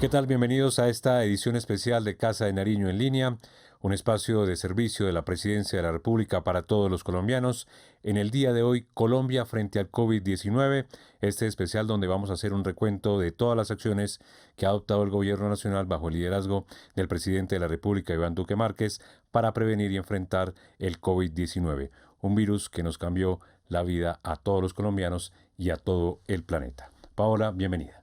¿Qué tal? Bienvenidos a esta edición especial de Casa de Nariño en línea, un espacio de servicio de la Presidencia de la República para todos los colombianos. En el día de hoy, Colombia frente al COVID-19, este especial donde vamos a hacer un recuento de todas las acciones que ha adoptado el Gobierno Nacional bajo el liderazgo del Presidente de la República, Iván Duque Márquez, para prevenir y enfrentar el COVID-19, un virus que nos cambió la vida a todos los colombiados y a todo el planeta. Paola, bienvenida.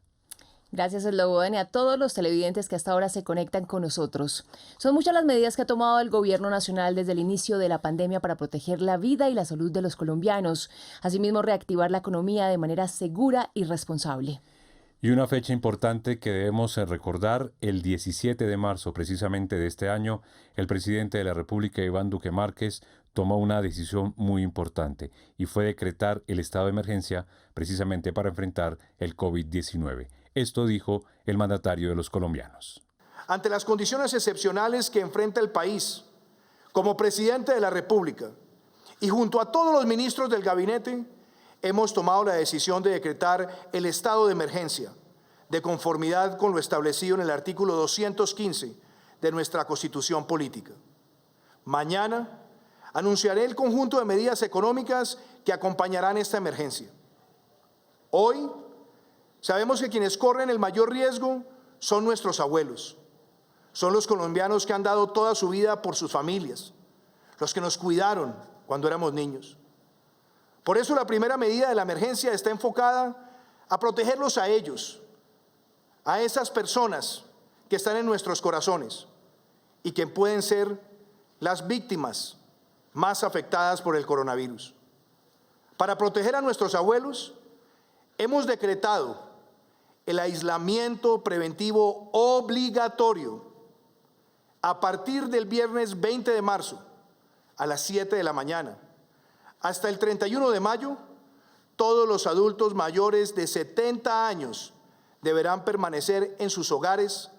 Gracias, Slobodan, y a todos los televidentes que hasta ahora se conectan con nosotros. Son muchas las medidas que ha tomado el Gobierno Nacional desde el inicio de la pandemia para proteger la vida y la salud de los colombianos. Asimismo, reactivar la economía de manera segura y responsable. Y una fecha importante que debemos recordar, el 17 de marzo precisamente de este año, el presidente de la República, Iván Duque Márquez, tomó una decisión muy importante y fue decretar el estado de emergencia precisamente para enfrentar el COVID-19. Esto dijo el mandatario de los colombianos. Ante las condiciones excepcionales que enfrenta el país, como presidente de la República y junto a todos los ministros del gabinete, hemos tomado la decisión de decretar el estado de emergencia, de conformidad con lo establecido en el artículo 215 de nuestra Constitución Política. Mañana anunciaré el conjunto de medidas económicas que acompañarán esta emergencia. Hoy sabemos que quienes corren el mayor riesgo son nuestros abuelos, son los colombianos que han dado toda su vida por sus familias, los que nos cuidaron cuando éramos niños. Por eso la primera medida de la emergencia está enfocada a protegerlos a ellos, a esas personas que están en nuestros corazones y que pueden ser las víctimas más afectadas por el coronavirus. Para proteger a nuestros abuelos, hemos decretado el aislamiento preventivo obligatorio a partir del viernes 20 de marzo a las 7 de la mañana. Hasta el 31 de mayo, todos los adultos mayores de 70 años deberán permanecer en sus hogares,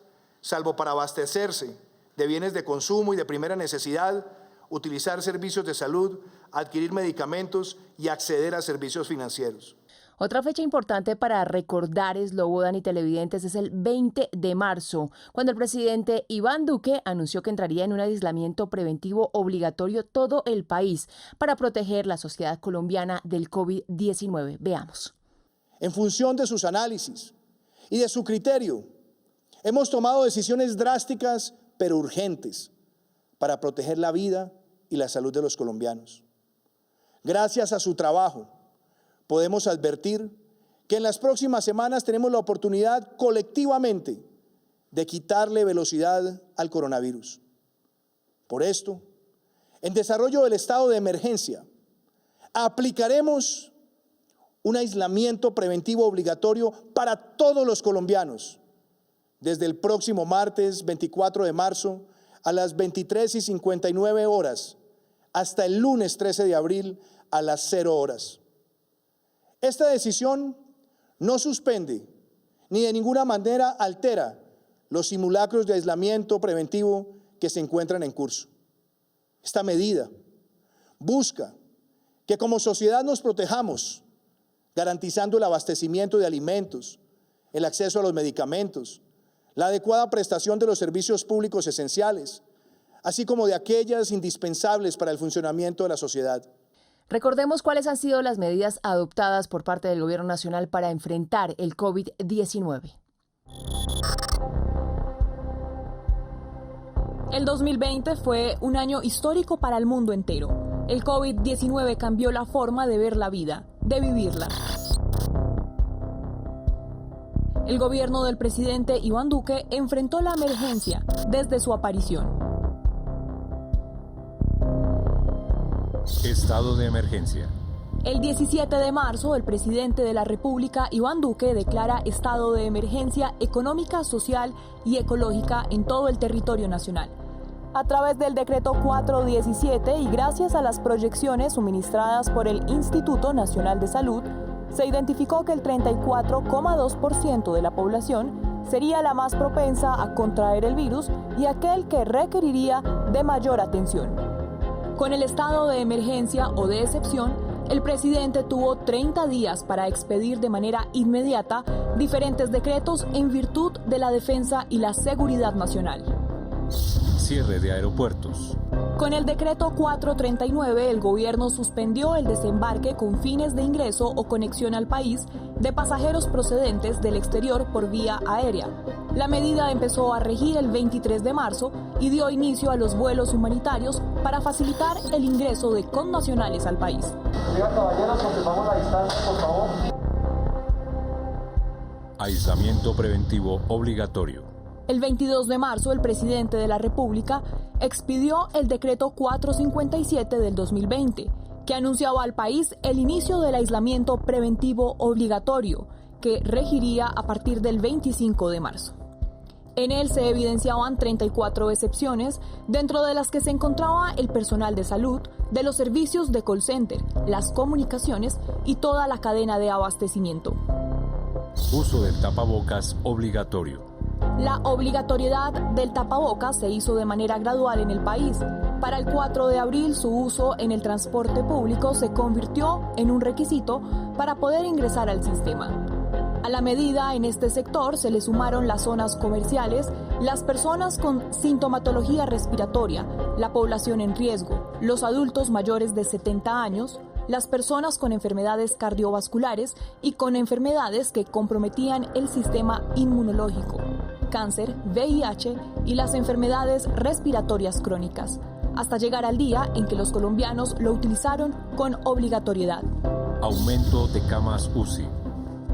salvo para abastecerse de bienes de consumo y de primera necesidad, utilizar servicios de salud, adquirir medicamentos y acceder a servicios financieros. Otra fecha importante para recordar, Slobodan y televidentes, es el 20 de marzo, cuando el presidente Iván Duque anunció que entraría en un aislamiento preventivo obligatorio todo el país para proteger la sociedad colombiana del COVID-19. Veamos. En función de sus análisis y de su criterio, hemos tomado decisiones drásticas pero urgentes para proteger la vida y la salud de los colombianos. Gracias a su trabajo, podemos advertir que en las próximas semanas tenemos la oportunidad colectivamente de quitarle velocidad al coronavirus. Por esto, en desarrollo del estado de emergencia, aplicaremos un aislamiento preventivo obligatorio para todos los colombianos desde el próximo martes 24 de marzo a las 23:59 horas hasta el lunes 13 de abril a las 0 horas. Esta decisión no suspende ni de ninguna manera altera los simulacros de aislamiento preventivo que se encuentran en curso. Esta medida busca que como sociedad nos protejamos, garantizando el abastecimiento de alimentos, el acceso a los medicamentos, la adecuada prestación de los servicios públicos esenciales, así como de aquellas indispensables para el funcionamiento de la sociedad. Recordemos cuáles han sido las medidas adoptadas por parte del Gobierno Nacional para enfrentar el COVID-19. El 2020 fue un año histórico para el mundo entero. El COVID-19 cambió la forma de ver la vida, de vivirla. El gobierno del presidente Iván Duque enfrentó la emergencia desde su aparición. Estado de emergencia. El 17 de marzo, el presidente de la República, Iván Duque, declara estado de emergencia económica, social y ecológica en todo el territorio nacional. A través del decreto 417 y gracias a las proyecciones suministradas por el Instituto Nacional de Salud, se identificó que el 34,2% de la población sería la más propensa a contraer el virus y aquel que requeriría de mayor atención. Con el estado de emergencia o de excepción, el presidente tuvo 30 días para expedir de manera inmediata diferentes decretos en virtud de la defensa y la seguridad nacional. Cierre de aeropuertos. Con el decreto 439, el gobierno suspendió el desembarque con fines de ingreso o conexión al país de pasajeros procedentes del exterior por vía aérea. La medida empezó a regir el 23 de marzo y dio inicio a los vuelos humanitarios para facilitar el ingreso de connacionales al país. Caballeros, confirmamos la distancia, por favor. Aislamiento preventivo obligatorio. El 22 de marzo, el presidente de la República expidió el decreto 457 del 2020, que anunciaba al país el inicio del aislamiento preventivo obligatorio, que regiría a partir del 25 de marzo. En él se evidenciaban 34 excepciones, dentro de las que se encontraba el personal de salud, de los servicios de call center, las comunicaciones y toda la cadena de abastecimiento. Uso del tapabocas obligatorio. La obligatoriedad del tapabocas se hizo de manera gradual en el país. Para el 4 de abril, su uso en el transporte público se convirtió en un requisito para poder ingresar al sistema. A la medida, en este sector se le sumaron las zonas comerciales, las personas con sintomatología respiratoria, la población en riesgo, los adultos mayores de 70 años, las personas con enfermedades cardiovasculares y con enfermedades que comprometían el sistema inmunológico, cáncer, VIH y las enfermedades respiratorias crónicas, hasta llegar al día en que los colombianos lo utilizaron con obligatoriedad. Aumento de camas UCI.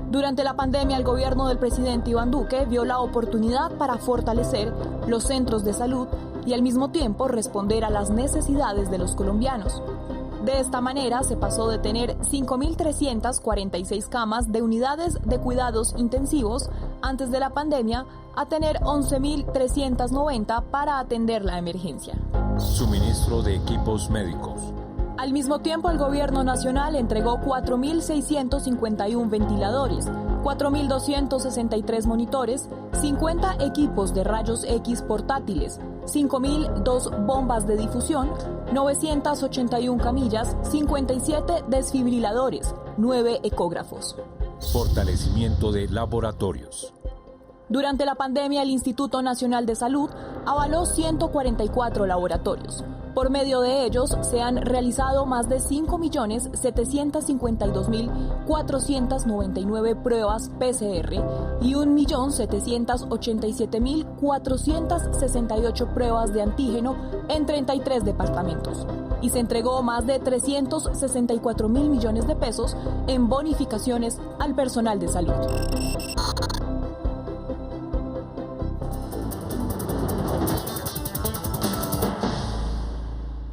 Durante la pandemia, el gobierno del presidente Iván Duque vio la oportunidad para fortalecer los centros de salud y al mismo tiempo responder a las necesidades de los colombianos. De esta manera, se pasó de tener 5.346 camas de unidades de cuidados intensivos antes de la pandemia a tener 11.390 para atender la emergencia. Suministro de equipos médicos. Al mismo tiempo, el gobierno nacional entregó 4.651 ventiladores, 4.263 monitores, 50 equipos de rayos X portátiles, 5.002 bombas de difusión, 981 camillas, 57 desfibriladores, 9 ecógrafos. Fortalecimiento de laboratorios. Durante la pandemia, el Instituto Nacional de Salud avaló 144 laboratorios. Por medio de ellos, se han realizado más de 5.752.499 pruebas PCR y 1.787.468 pruebas de antígeno en 33 departamentos. Y se entregó más de 364.000 millones de pesos en bonificaciones al personal de salud.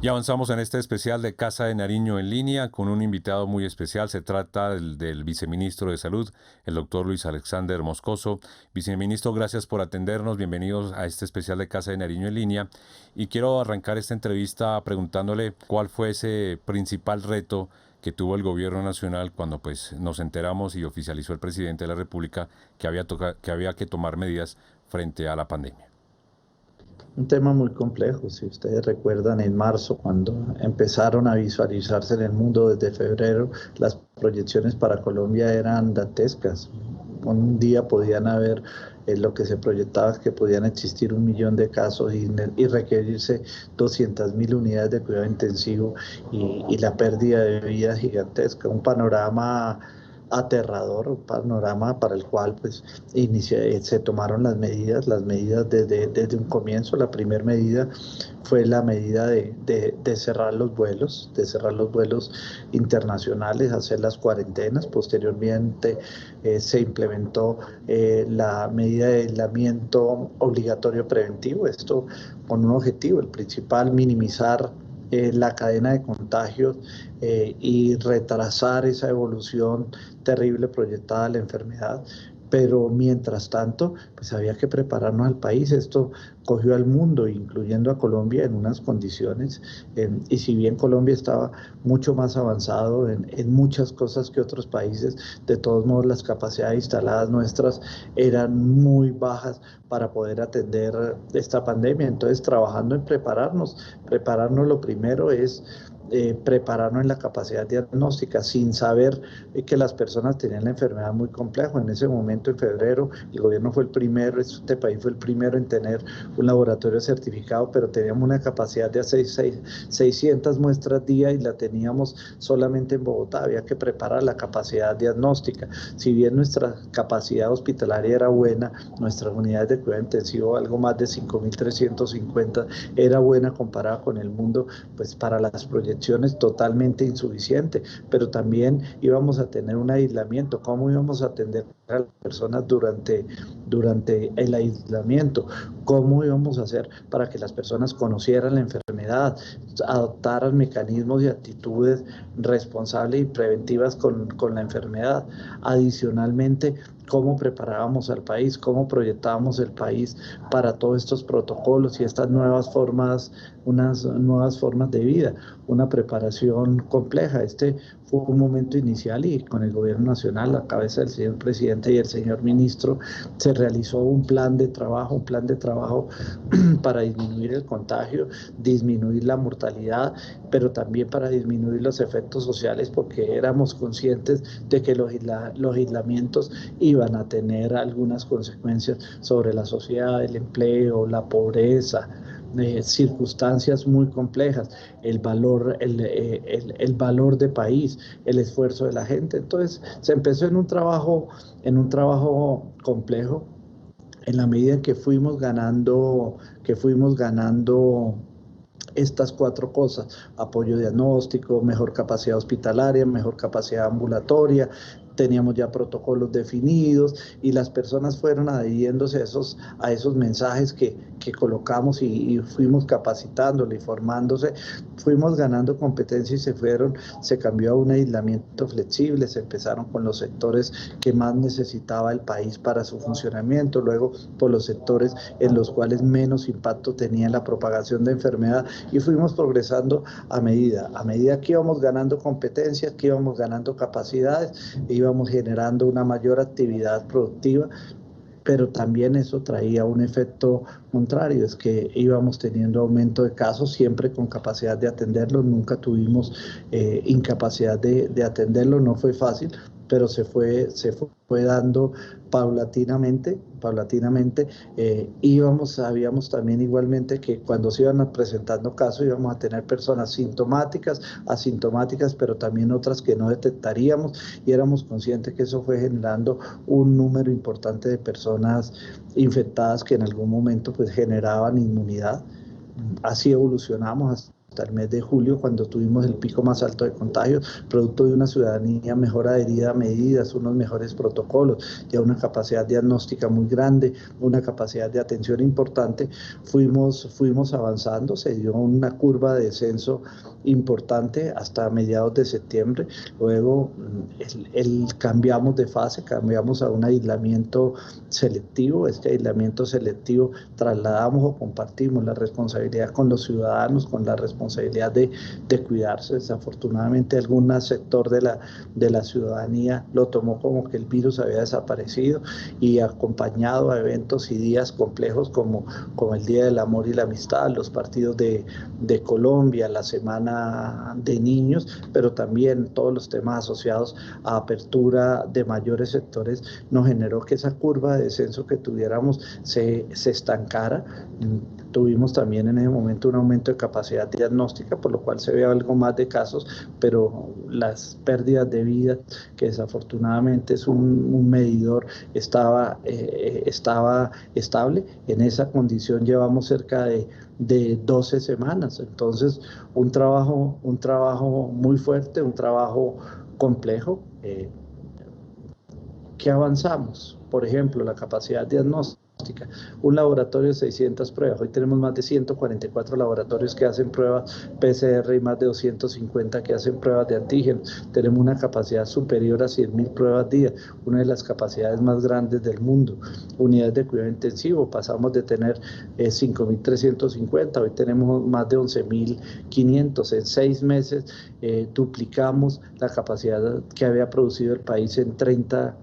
Y avanzamos en este especial de Casa de Nariño en línea con un invitado muy especial. Se trata del viceministro de Salud, el doctor Luis Alexander Moscoso. Viceministro, gracias por atendernos. Bienvenidos a este especial de Casa de Nariño en línea. Y quiero arrancar esta entrevista preguntándole cuál fue ese principal reto que tuvo el gobierno nacional cuando pues nos enteramos y oficializó el presidente de la República que había que tomar medidas frente a la pandemia. Un tema muy complejo, si ustedes recuerdan en marzo cuando empezaron a visualizarse en el mundo desde febrero, las proyecciones para Colombia eran dantescas. Un día podían haber lo que se proyectaba es que podían existir 1 millón de casos y requerirse 200.000 unidades de cuidado intensivo y la pérdida de vidas gigantesca. Un panorama aterrador, un panorama para el cual pues se tomaron las medidas desde un comienzo. La primera medida fue la medida de cerrar los vuelos, internacionales, hacer las cuarentenas. Posteriormente se implementó la medida de aislamiento obligatorio preventivo, esto con un objetivo, el principal, minimizar la cadena de contagios y retrasar esa evolución terrible proyectada de la enfermedad. Pero mientras tanto, pues había que prepararnos al país. Esto cogió al mundo, incluyendo a Colombia, en unas condiciones, y si bien Colombia estaba mucho más avanzado en muchas cosas que otros países, de todos modos las capacidades instaladas nuestras eran muy bajas para poder atender esta pandemia. Entonces, trabajando en prepararnos lo primero es prepararnos en la capacidad diagnóstica, sin saber que las personas tenían la enfermedad muy compleja. En ese momento, en febrero, el gobierno fue el primero, este país fue el primero en tener un laboratorio certificado, pero teníamos una capacidad de hacer 600 muestras día y la teníamos solamente en Bogotá. Había que preparar la capacidad diagnóstica. Si bien nuestra capacidad hospitalaria era buena, nuestras unidades de cuidado intensivo, algo más de 5.350, era buena comparada con el mundo, pues para las proyecciones totalmente insuficiente, pero también íbamos a tener un aislamiento. ¿Cómo íbamos a atender a las personas durante el aislamiento? ¿Cómo íbamos a hacer para que las personas conocieran la enfermedad, adoptaran mecanismos y actitudes responsables y preventivas con la enfermedad? Adicionalmente, cómo preparábamos al país, cómo proyectábamos el país para todos estos protocolos y estas nuevas formas, unas nuevas formas de vida, una preparación compleja. Este fue un momento inicial y con el gobierno nacional, a cabeza del señor presidente y el señor ministro, se realizó un plan de trabajo para disminuir el contagio, disminuir la mortalidad, pero también para disminuir los efectos sociales, porque éramos conscientes de que los aislamientos iban a tener algunas consecuencias sobre la sociedad, el empleo, la pobreza, circunstancias muy complejas, el valor de país, el esfuerzo de la gente. Entonces se empezó en un trabajo complejo, en la medida en que fuimos ganando estas 4 cosas: apoyo diagnóstico, mejor capacidad hospitalaria, mejor capacidad ambulatoria. Teníamos ya protocolos definidos y las personas fueron adhiriéndose a esos mensajes que colocamos y fuimos capacitándole y formándose. Fuimos ganando competencia y se cambió a un aislamiento flexible. Se empezaron con los sectores que más necesitaba el país para su funcionamiento, luego por los sectores en los cuales menos impacto tenía la propagación de enfermedad, y fuimos progresando a medida que íbamos ganando competencias, que íbamos ganando capacidades, íbamos generando una mayor actividad productiva, pero también eso traía un efecto contrario, es que íbamos teniendo aumento de casos, siempre con capacidad de atenderlos. Nunca tuvimos incapacidad de atenderlo. No fue fácil, pero se fue dando paulatinamente. Sabíamos también igualmente que cuando se iban presentando casos íbamos a tener personas sintomáticas, asintomáticas, pero también otras que no detectaríamos, y éramos conscientes que eso fue generando un número importante de personas infectadas que en algún momento pues generaban inmunidad. Así evolucionamos hasta el mes de julio, cuando tuvimos el pico más alto de contagios, producto de una ciudadanía mejor adherida a medidas, unos mejores protocolos, ya una capacidad diagnóstica muy grande, una capacidad de atención importante. Fuimos avanzando, se dio una curva de descenso importante hasta mediados de septiembre. Luego cambiamos de fase, cambiamos a un aislamiento selectivo. Este aislamiento selectivo trasladamos o compartimos la responsabilidad con los ciudadanos, con la responsabilidad de cuidarse. Desafortunadamente algún sector de la ciudadanía lo tomó como que el virus había desaparecido, y acompañado a eventos y días complejos como el Día del Amor y la Amistad, los partidos de Colombia, la Semana de Niños, pero también todos los temas asociados a apertura de mayores sectores, nos generó que esa curva de descenso que tuviéramos se estancara. Tuvimos también en ese momento un aumento de capacidad diagnóstica, por lo cual se ve algo más de casos, pero las pérdidas de vida, que desafortunadamente es un medidor, estaba estable. En esa condición llevamos cerca de 12 semanas. Entonces, un trabajo muy fuerte, un trabajo complejo, que avanzamos. Por ejemplo, la capacidad diagnóstica Un laboratorio de 600 pruebas. Hoy tenemos más de 144 laboratorios que hacen pruebas PCR y más de 250 que hacen pruebas de antígenos. Tenemos una capacidad superior a 100.000 pruebas día, una de las capacidades más grandes del mundo. Unidades de cuidado intensivo, pasamos de tener 5.350, hoy tenemos más de 11.500. En 6 meses duplicamos la capacidad que había producido el país en 30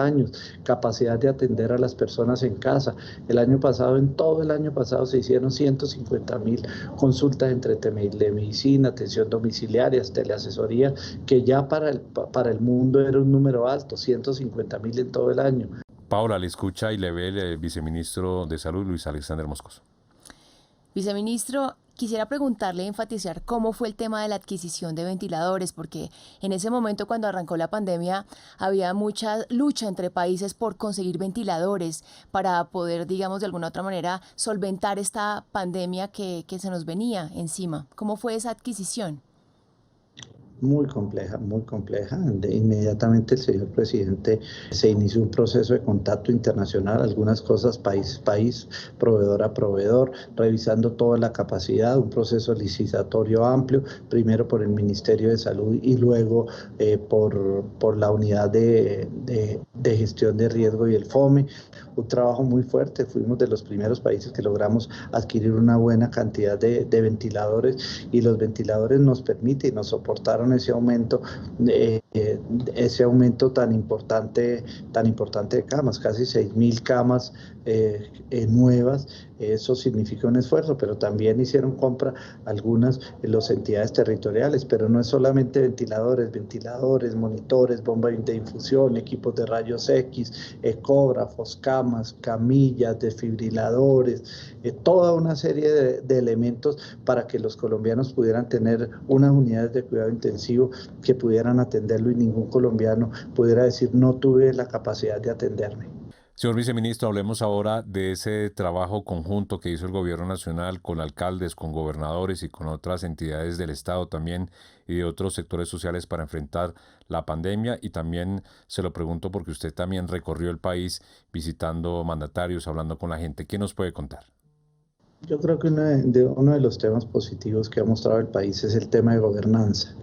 años, capacidad de atender a las personas en casa. El año pasado, en todo el año pasado, se hicieron 150.000 consultas entre telemedicina, atención domiciliaria, teleasesoría, que ya para el mundo era un número alto, 150.000 en todo el año. Paula, le escucha y le ve el viceministro de Salud, Luis Alexander Moscoso. Viceministro, quisiera preguntarle, enfatizar cómo fue el tema de la adquisición de ventiladores, porque en ese momento cuando arrancó la pandemia había mucha lucha entre países por conseguir ventiladores para poder, digamos, de alguna otra manera solventar esta pandemia que se nos venía encima. ¿Cómo fue esa adquisición? Muy compleja, muy compleja. Inmediatamente el señor presidente se inició un proceso de contacto internacional, algunas cosas país a país, proveedor a proveedor, revisando toda la capacidad, un proceso licitatorio amplio, primero por el Ministerio de Salud y luego por la unidad de gestión de riesgo y el FOME. Un trabajo muy fuerte, fuimos de los primeros países que logramos adquirir una buena cantidad de ventiladores, y los ventiladores nos permiten y nos soportaron ese aumento tan importante de camas, casi 6.000 camas nuevas. Eso significa un esfuerzo, pero también hicieron compra algunas las entidades territoriales, pero no es solamente ventiladores, monitores, bombas de infusión, equipos de rayos X, ecógrafos, camas, camillas, desfibriladores, toda una serie de elementos para que los colombianos pudieran tener unas unidades de cuidado intensivo que pudieran atenderlo y ningún colombiano pudiera decir no tuve la capacidad de atenderme. Señor viceministro, hablemos ahora de ese trabajo conjunto que hizo el gobierno nacional con alcaldes, con gobernadores y con otras entidades del Estado también y de otros sectores sociales para enfrentar la pandemia. Y también se lo pregunto porque usted también recorrió el país visitando mandatarios, hablando con la gente. ¿Qué nos puede contar? Yo creo que uno de los temas positivos que ha mostrado el país es el tema de gobernanza.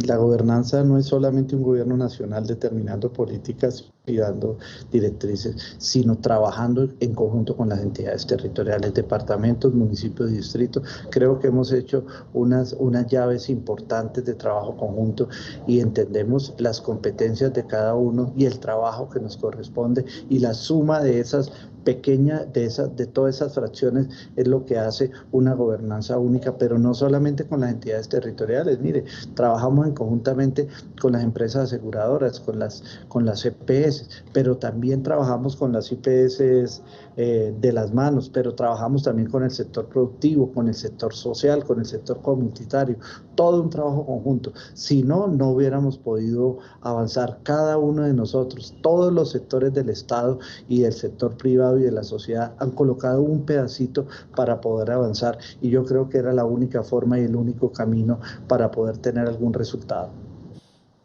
La gobernanza no es solamente un gobierno nacional determinando políticas y dando directrices, sino trabajando en conjunto con las entidades territoriales, departamentos, municipios y distritos. Creo que hemos hecho unas llaves importantes de trabajo conjunto y entendemos las competencias de cada uno y el trabajo que nos corresponde, y la suma de esas pequeñas, de todas esas fracciones es lo que hace una gobernanza única, pero no solamente con las entidades territoriales. Mire, trabajamos conjuntamente con las empresas aseguradoras, con las EPS, pero también trabajamos con las IPS de las manos, pero trabajamos también con el sector productivo, con el sector social, con el sector comunitario, todo un trabajo conjunto. Si no, no hubiéramos podido avanzar. Cada uno de nosotros, todos los sectores del Estado y del sector privado y de la sociedad han colocado un pedacito para poder avanzar, y yo creo que era la única forma y el único camino para poder tener algún resultado.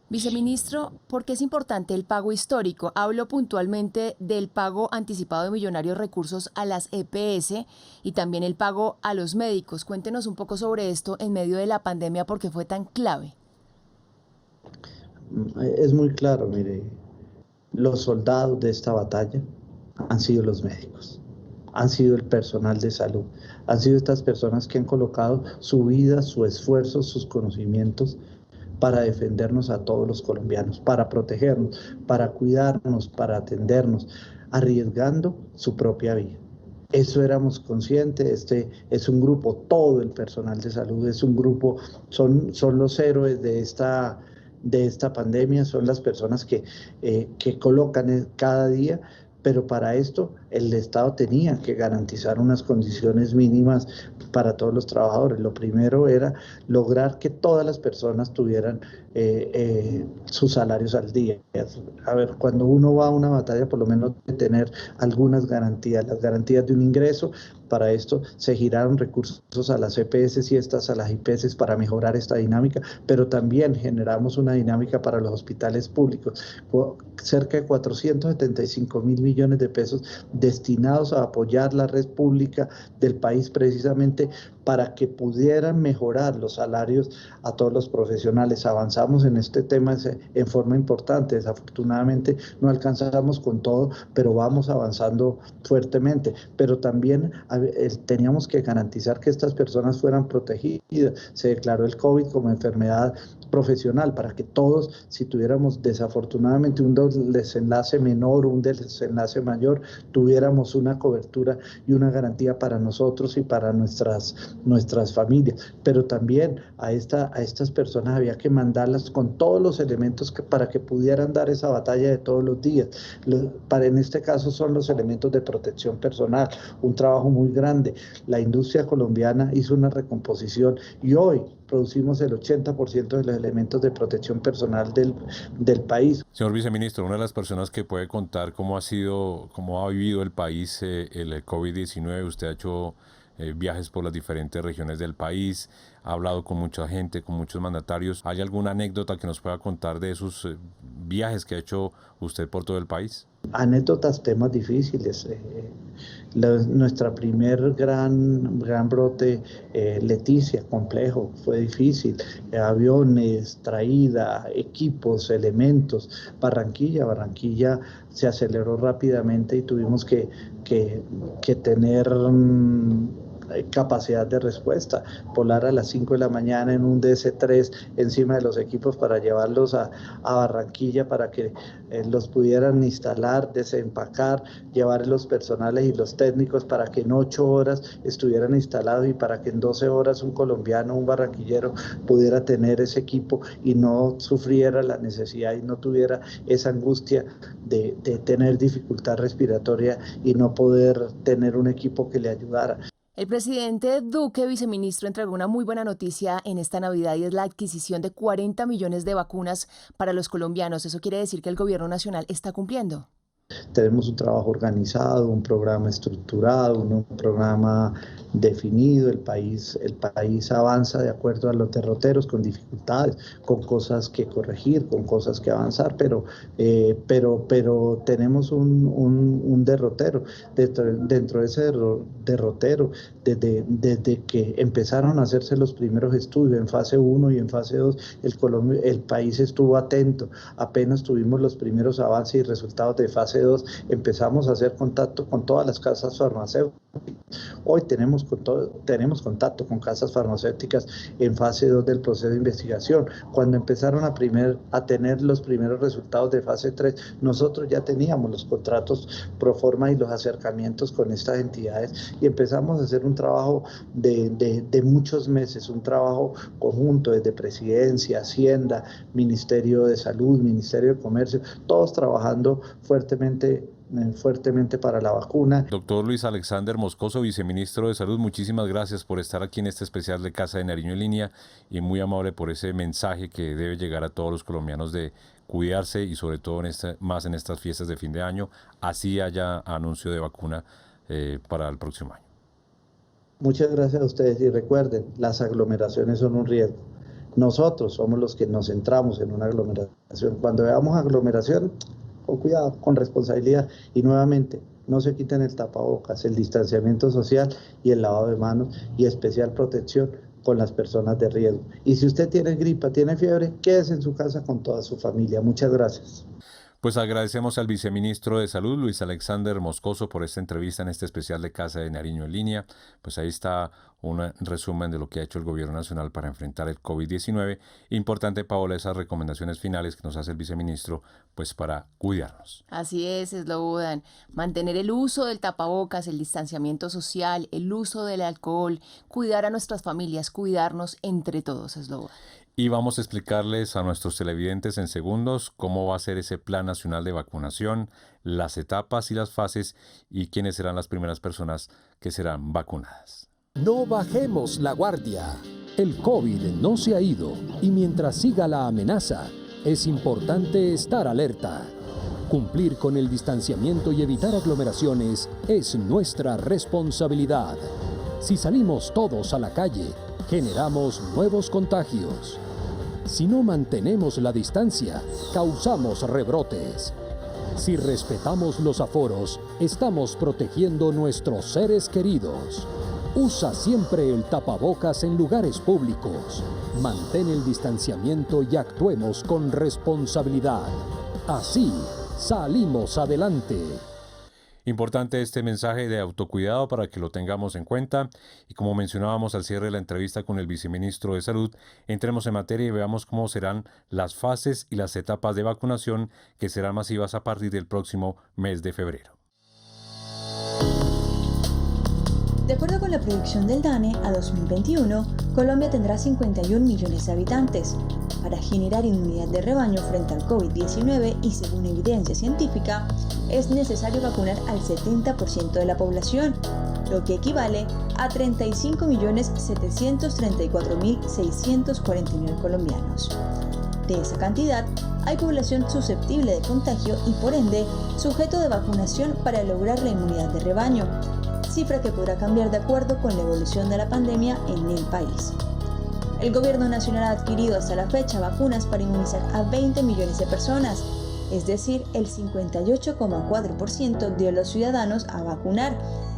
Viceministro, ¿por qué es importante el pago histórico? Hablo puntualmente del pago anticipado de millonarios recursos a las EPS y también el pago a los médicos. Cuéntenos un poco sobre esto en medio de la pandemia, ¿por qué fue tan clave? Es muy claro, mire, los soldados de esta batalla han sido los médicos, han sido el personal de salud, han sido estas personas que han colocado su vida, su esfuerzo, sus conocimientos para defendernos a todos los colombianos, para protegernos, para cuidarnos, para atendernos, arriesgando su propia vida. Eso éramos conscientes. Este es un grupo, todo el personal de salud es un grupo, son los héroes de esta pandemia, son las personas que colocan cada día. Pero para esto el Estado tenía que garantizar unas condiciones mínimas para todos los trabajadores. Lo primero era lograr que todas las personas tuvieran sus salarios al día. A ver, cuando uno va a una batalla, por lo menos debe tener algunas garantías, las garantías de un ingreso. Para esto se giraron recursos a las EPS y estas a las IPS para mejorar esta dinámica, pero también generamos una dinámica para los hospitales públicos, cerca de 475.000 millones de pesos destinados a apoyar la red pública del país precisamente para que pudieran mejorar los salarios a todos los profesionales. Avanzamos en este tema en forma importante, desafortunadamente no alcanzamos con todo, pero vamos avanzando fuertemente, pero también teníamos que garantizar que estas personas fueran protegidas. Se declaró el COVID como enfermedad profesional para que todos, si tuviéramos desafortunadamente un desenlace menor o un desenlace mayor, tuviéramos una cobertura y una garantía para nosotros y para nuestras familias. Pero también a estas personas había que mandarlas con todos los elementos para que pudieran dar esa batalla de todos los días. En este caso son los elementos de protección personal, un trabajo muy grande. La industria colombiana hizo una recomposición y hoy producimos el 80% de los elementos de protección personal del país. Señor viceministro, una de las personas que puede contar cómo ha vivido el país el COVID-19, usted ha hecho viajes por las diferentes regiones del país, ha hablado con mucha gente, con muchos mandatarios. ¿Hay alguna anécdota que nos pueda contar de esos viajes que ha hecho usted por todo el país? Anécdotas, temas difíciles. Nuestra primer gran brote, Leticia, complejo, fue difícil. Aviones, traída, equipos, elementos. Barranquilla se aceleró rápidamente y tuvimos que tener capacidad de respuesta, volar a las 5 de la mañana en un DC-3 encima de los equipos para llevarlos a Barranquilla para que los pudieran instalar, desempacar, llevar los personales y los técnicos para que en 8 horas estuvieran instalados y para que en 12 horas un colombiano, un barranquillero pudiera tener ese equipo y no sufriera la necesidad y no tuviera esa angustia de tener dificultad respiratoria y no poder tener un equipo que le ayudara. El presidente Duque, viceministro, entregó una muy buena noticia en esta Navidad y es la adquisición de 40 millones de vacunas para los colombianos. ¿Eso quiere decir que el gobierno nacional está cumpliendo? Tenemos un trabajo organizado, un programa estructurado, un programa definido. El país avanza de acuerdo a los derroteros, con dificultades, con cosas que corregir, con cosas que avanzar, pero tenemos un derrotero. Dentro de ese derrotero, desde que empezaron a hacerse los primeros estudios en fase 1 y en fase 2, el país estuvo atento. Apenas tuvimos los primeros avances y resultados de fase 2, empezamos a hacer contacto con todas las casas farmacéuticas. Hoy tenemos contacto con casas farmacéuticas en fase 2 del proceso de investigación. Cuando empezaron a tener los primeros resultados de fase 3, nosotros ya teníamos los contratos pro forma y los acercamientos con estas entidades y empezamos a hacer un trabajo de muchos meses, un trabajo conjunto desde Presidencia, Hacienda, Ministerio de Salud, Ministerio de Comercio, todos trabajando fuertemente para la vacuna. Doctor Luis Alexander Moscoso, viceministro de Salud, muchísimas gracias por estar aquí en este especial de Casa de Nariño en Línea y muy amable por ese mensaje que debe llegar a todos los colombianos de cuidarse y sobre todo más en estas fiestas de fin de año, así haya anuncio de vacuna para el próximo año. Muchas gracias a ustedes y recuerden, las aglomeraciones son un riesgo. Nosotros somos los que nos centramos en una aglomeración. Cuando veamos aglomeración, con cuidado, con responsabilidad y nuevamente no se quiten el tapabocas, el distanciamiento social y el lavado de manos y especial protección con las personas de riesgo. Y si usted tiene gripa, tiene fiebre, quédese en su casa con toda su familia. Muchas gracias. Pues agradecemos al viceministro de Salud, Luis Alexander Moscoso, por esta entrevista en este especial de Casa de Nariño en Línea. Pues ahí está un resumen de lo que ha hecho el Gobierno Nacional para enfrentar el COVID-19. Importante, Paola, esas recomendaciones finales que nos hace el viceministro, pues para cuidarnos. Así es, Slobodan. Mantener el uso del tapabocas, el distanciamiento social, el uso del alcohol, cuidar a nuestras familias, cuidarnos entre todos, Slobodan. Y vamos a explicarles a nuestros televidentes en segundos cómo va a ser ese Plan Nacional de Vacunación, las etapas y las fases y quiénes serán las primeras personas que serán vacunadas. No bajemos la guardia. El COVID no se ha ido y mientras siga la amenaza, es importante estar alerta. Cumplir con el distanciamiento y evitar aglomeraciones es nuestra responsabilidad. Si salimos todos a la calle, generamos nuevos contagios. Si no mantenemos la distancia, causamos rebrotes. Si respetamos los aforos, estamos protegiendo nuestros seres queridos. Usa siempre el tapabocas en lugares públicos. Mantén el distanciamiento y actuemos con responsabilidad. Así, salimos adelante. Importante este mensaje de autocuidado para que lo tengamos en cuenta. Y como mencionábamos al cierre de la entrevista con el viceministro de Salud, entremos en materia y veamos cómo serán las fases y las etapas de vacunación que serán masivas a partir del próximo mes de febrero. De acuerdo con la predicción del DANE, a 2021, Colombia tendrá 51 millones de habitantes. Para generar inmunidad de rebaño frente al COVID-19 y según evidencia científica, es necesario vacunar al 70% de la población, lo que equivale a 35.734.649 colombianos. De esa cantidad, hay población susceptible de contagio y por ende sujeto de vacunación para lograr la inmunidad de rebaño, cifra que podrá cambiar de acuerdo con la evolución de la pandemia en el país. El gobierno nacional ha adquirido hasta la fecha vacunas para inmunizar a 20 millones de personas, es decir, el 58,4% de los ciudadanos a vacunar,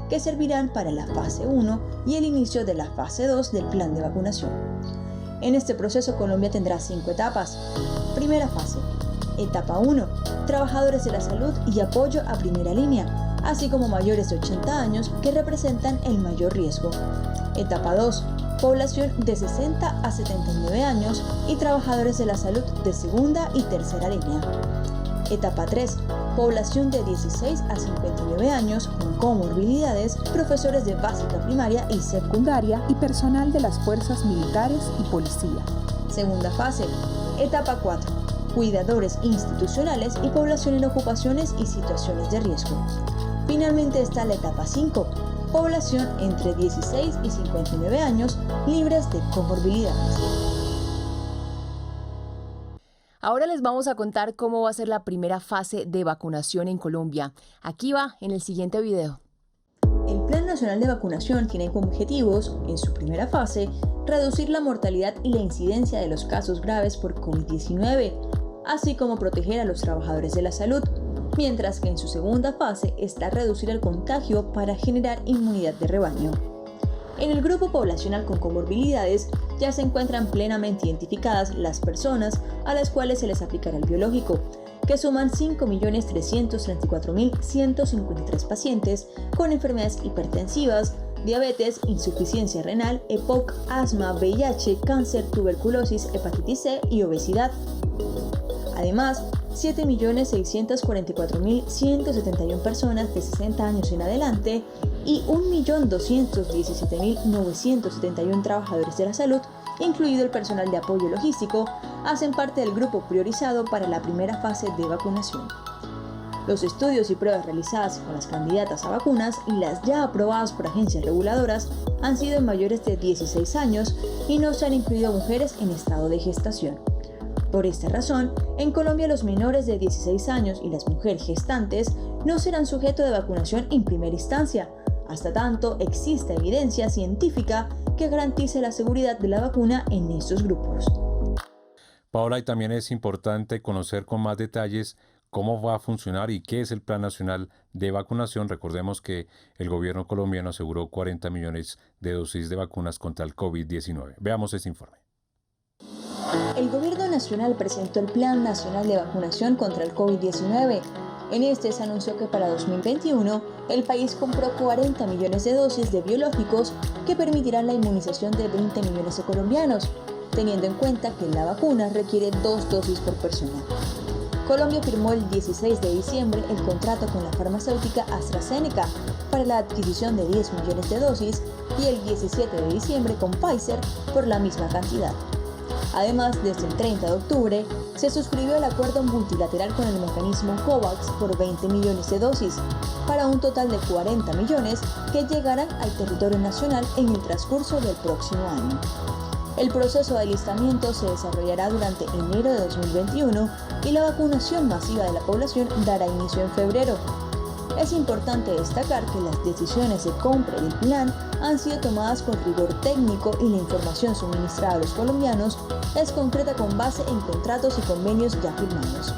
que servirán para la fase 1 y el inicio de la fase 2 del plan de vacunación. En este proceso Colombia tendrá 5 etapas. Primera fase. Etapa 1. Trabajadores de la salud y apoyo a primera línea, así como mayores de 80 años que representan el mayor riesgo. Etapa 2. Población de 60 a 79 años y trabajadores de la salud de segunda y tercera línea. Etapa 3. Población de 16 a 59 años con comorbilidades, profesores de básica primaria y secundaria y personal de las fuerzas militares y policía. Segunda fase. Etapa 4. Cuidadores institucionales y población en ocupaciones y situaciones de riesgo. Finalmente está la etapa 5. Población entre 16 y 59 años libres de comorbilidades. Ahora les vamos a contar cómo va a ser la primera fase de vacunación en Colombia. Aquí va en el siguiente video. El Plan Nacional de Vacunación tiene como objetivos, en su primera fase, reducir la mortalidad y la incidencia de los casos graves por COVID-19, así como proteger a los trabajadores de la salud, mientras que en su segunda fase está reducir el contagio para generar inmunidad de rebaño. En el grupo poblacional con comorbilidades ya se encuentran plenamente identificadas las personas a las cuales se les aplicará el biológico, que suman 5.334.153 pacientes con enfermedades hipertensivas, diabetes, insuficiencia renal, EPOC, asma, VIH, cáncer, tuberculosis, hepatitis C y obesidad. Además, 7.644.171 personas de 60 años en adelante y 1.217.971 trabajadores de la salud, incluido el personal de apoyo logístico, hacen parte del grupo priorizado para la primera fase de vacunación. Los estudios y pruebas realizadas con las candidatas a vacunas y las ya aprobadas por agencias reguladoras han sido en mayores de 16 años y no se han incluido mujeres en estado de gestación. Por esta razón, en Colombia los menores de 16 años y las mujeres gestantes no serán sujetos de vacunación en primera instancia, hasta tanto exista evidencia científica que garantice la seguridad de la vacuna en estos grupos. Paola, y también es importante conocer con más detalles cómo va a funcionar y qué es el Plan Nacional de Vacunación. Recordemos que el gobierno colombiano aseguró 40 millones de dosis de vacunas contra el COVID-19. Veamos este informe. El Gobierno Nacional presentó el Plan Nacional de Vacunación contra el COVID-19. En este se anunció que para 2021 el país compró 40 millones de dosis de biológicos que permitirán la inmunización de 20 millones de colombianos, teniendo en cuenta que la vacuna requiere 2 dosis por persona. Colombia firmó el 16 de diciembre el contrato con la farmacéutica AstraZeneca para la adquisición de 10 millones de dosis y el 17 de diciembre con Pfizer por la misma cantidad. Además, desde el 30 de octubre, se suscribió el acuerdo multilateral con el mecanismo COVAX por 20 millones de dosis, para un total de 40 millones que llegarán al territorio nacional en el transcurso del próximo año. El proceso de alistamiento se desarrollará durante enero de 2021 y la vacunación masiva de la población dará inicio en febrero. Es importante destacar que las decisiones de compra del plan han sido tomadas con rigor técnico y la información suministrada a los colombianos es concreta con base en contratos y convenios ya firmados.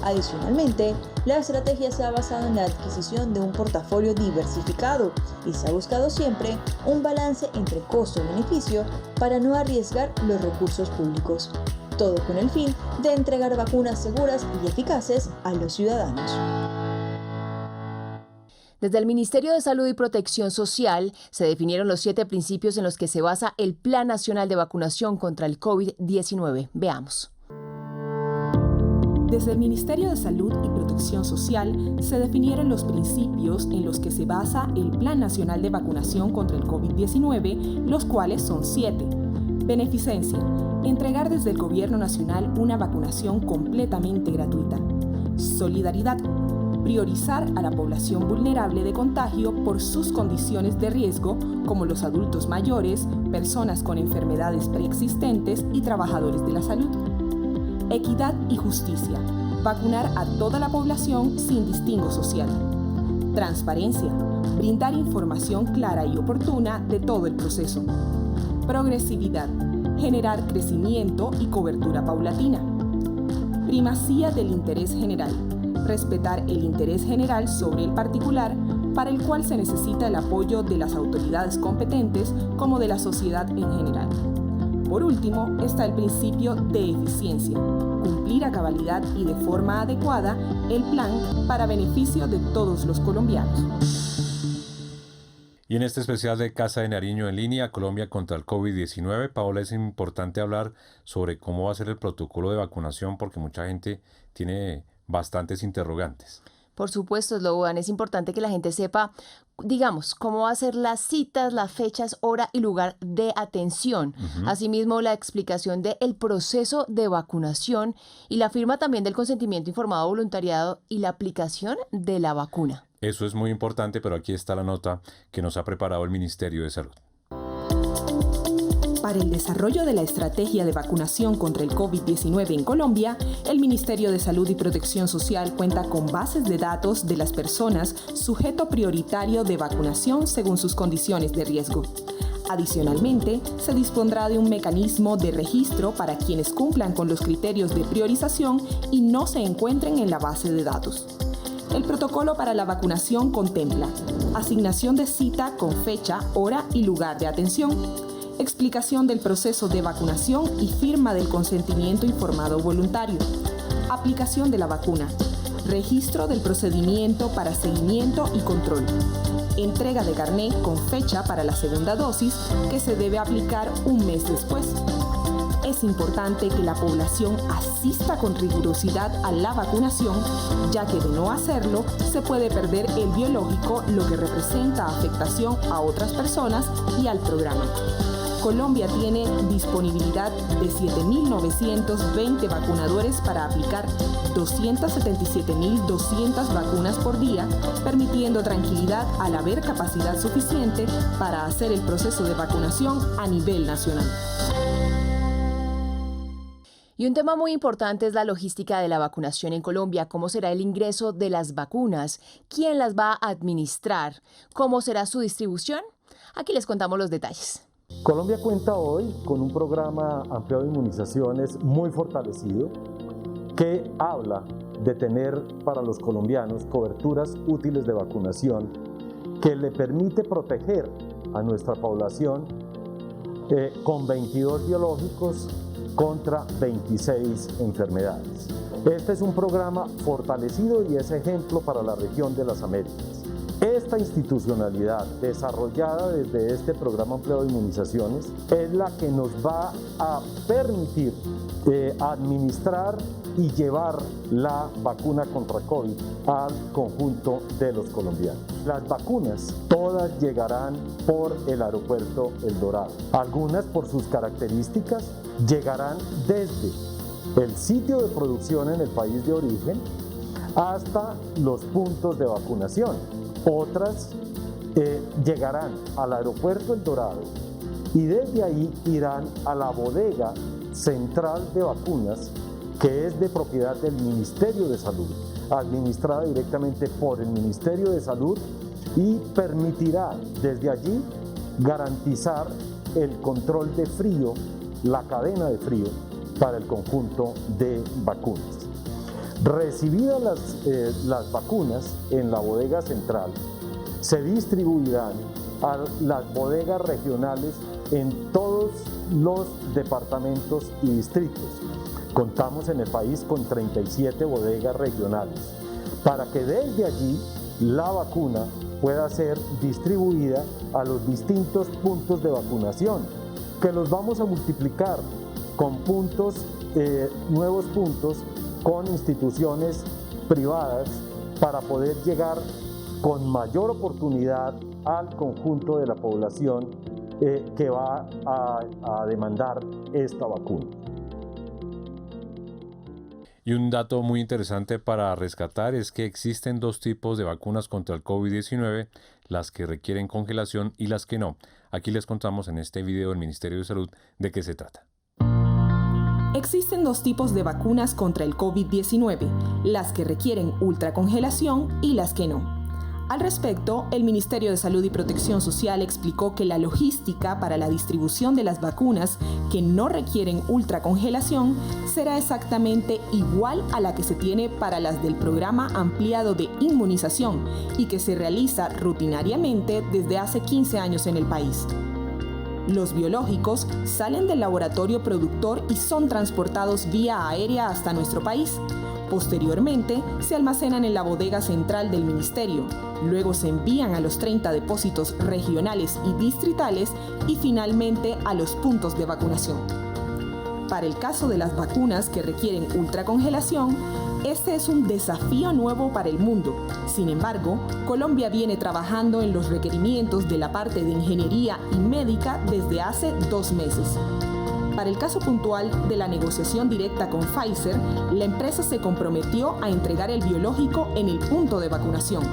Adicionalmente, la estrategia se ha basado en la adquisición de un portafolio diversificado y se ha buscado siempre un balance entre costo y beneficio para no arriesgar los recursos públicos. Todo con el fin de entregar vacunas seguras y eficaces a los ciudadanos. Desde el Ministerio de Salud y Protección Social se definieron los 7 principios en los que se basa el Plan Nacional de Vacunación contra el COVID-19. Veamos. Desde el Ministerio de Salud y Protección Social se definieron los principios en los que se basa el Plan Nacional de Vacunación contra el COVID-19, los cuales son 7. Beneficencia. Entregar desde el Gobierno Nacional una vacunación completamente gratuita. Solidaridad. Priorizar a la población vulnerable de contagio por sus condiciones de riesgo, como los adultos mayores, personas con enfermedades preexistentes y trabajadores de la salud. Equidad y justicia. Vacunar a toda la población sin distingo social. Transparencia. Brindar información clara y oportuna de todo el proceso. Progresividad. Generar crecimiento y cobertura paulatina. Primacía del interés general. Respetar el interés general sobre el particular, para el cual se necesita el apoyo de las autoridades competentes como de la sociedad en general. Por último, está el principio de eficiencia, cumplir a cabalidad y de forma adecuada el plan para beneficio de todos los colombianos. Y en este especial de Casa de Nariño en línea, Colombia contra el COVID-19, Paola, es importante hablar sobre cómo va a ser el protocolo de vacunación porque mucha gente tiene bastantes interrogantes. Por supuesto, Slobodan, es importante que la gente sepa, digamos, cómo va a ser las citas, las fechas, hora y lugar de atención. Asimismo, la explicación del proceso de vacunación y la firma también del consentimiento informado voluntariado y la aplicación de la vacuna. Eso es muy importante, pero aquí está la nota que nos ha preparado el Ministerio de Salud. Para el desarrollo de la estrategia de vacunación contra el COVID-19 en Colombia, el Ministerio de Salud y Protección Social cuenta con bases de datos de las personas sujeto prioritario de vacunación según sus condiciones de riesgo. Adicionalmente, se dispondrá de un mecanismo de registro para quienes cumplan con los criterios de priorización y no se encuentren en la base de datos. El protocolo para la vacunación contempla asignación de cita con fecha, hora y lugar de atención, explicación del proceso de vacunación y firma del consentimiento informado voluntario, aplicación de la vacuna, registro del procedimiento para seguimiento y control, entrega de carné con fecha para la segunda dosis que se debe aplicar un mes después. Es importante que la población asista con rigurosidad a la vacunación, ya que de no hacerlo se puede perder el biológico, lo que representa afectación a otras personas y al programa. Colombia tiene disponibilidad de 7.920 vacunadores para aplicar 277.200 vacunas por día, permitiendo tranquilidad al haber capacidad suficiente para hacer el proceso de vacunación a nivel nacional. Y un tema muy importante es la logística de la vacunación en Colombia. ¿Cómo será el ingreso de las vacunas? ¿Quién las va a administrar? ¿Cómo será su distribución? Aquí les contamos los detalles. Colombia cuenta hoy con un programa ampliado de inmunizaciones muy fortalecido que habla de tener para los colombianos coberturas útiles de vacunación que le permite proteger a nuestra población con 22 biológicos contra 26 enfermedades. Este es un programa fortalecido y es ejemplo para la región de las Américas. Esta institucionalidad desarrollada desde este programa ampliado de inmunizaciones es la que nos va a permitir administrar y llevar la vacuna contra COVID al conjunto de los colombianos. Las vacunas todas llegarán por el aeropuerto El Dorado. Algunas por sus características llegarán desde el sitio de producción en el país de origen hasta los puntos de vacunación. Otras llegarán al aeropuerto El Dorado y desde ahí irán a la bodega central de vacunas, que es de propiedad del Ministerio de Salud, administrada directamente por el Ministerio de Salud, y permitirá desde allí garantizar el control de frío, la cadena de frío para el conjunto de vacunas. Recibidas las vacunas en la bodega central, se distribuirán a las bodegas regionales en todos los departamentos y distritos. Contamos en el país con 37 bodegas regionales, para que desde allí la vacuna pueda ser distribuida a los distintos puntos de vacunación, que los vamos a multiplicar con nuevos puntos, con instituciones privadas, para poder llegar con mayor oportunidad al conjunto de la población que va a demandar esta vacuna. Y un dato muy interesante para rescatar es que existen dos tipos de vacunas contra el COVID-19, las que requieren congelación y las que no. Aquí les contamos en este video del Ministerio de Salud de qué se trata. Existen dos tipos de vacunas contra el COVID-19, las que requieren ultracongelación y las que no. Al respecto, el Ministerio de Salud y Protección Social explicó que la logística para la distribución de las vacunas que no requieren ultracongelación será exactamente igual a la que se tiene para las del programa ampliado de inmunización y que se realiza rutinariamente desde hace 15 años en el país. Los biológicos salen del laboratorio productor y son transportados vía aérea hasta nuestro país. Posteriormente, se almacenan en la bodega central del Ministerio. Luego se envían a los 30 depósitos regionales y distritales y finalmente a los puntos de vacunación. Para el caso de las vacunas que requieren ultracongelación, este es un desafío nuevo para el mundo. Sin embargo, Colombia viene trabajando en los requerimientos de la parte de ingeniería y médica desde hace 2 meses. Para el caso puntual de la negociación directa con Pfizer, la empresa se comprometió a entregar el biológico en el punto de vacunación,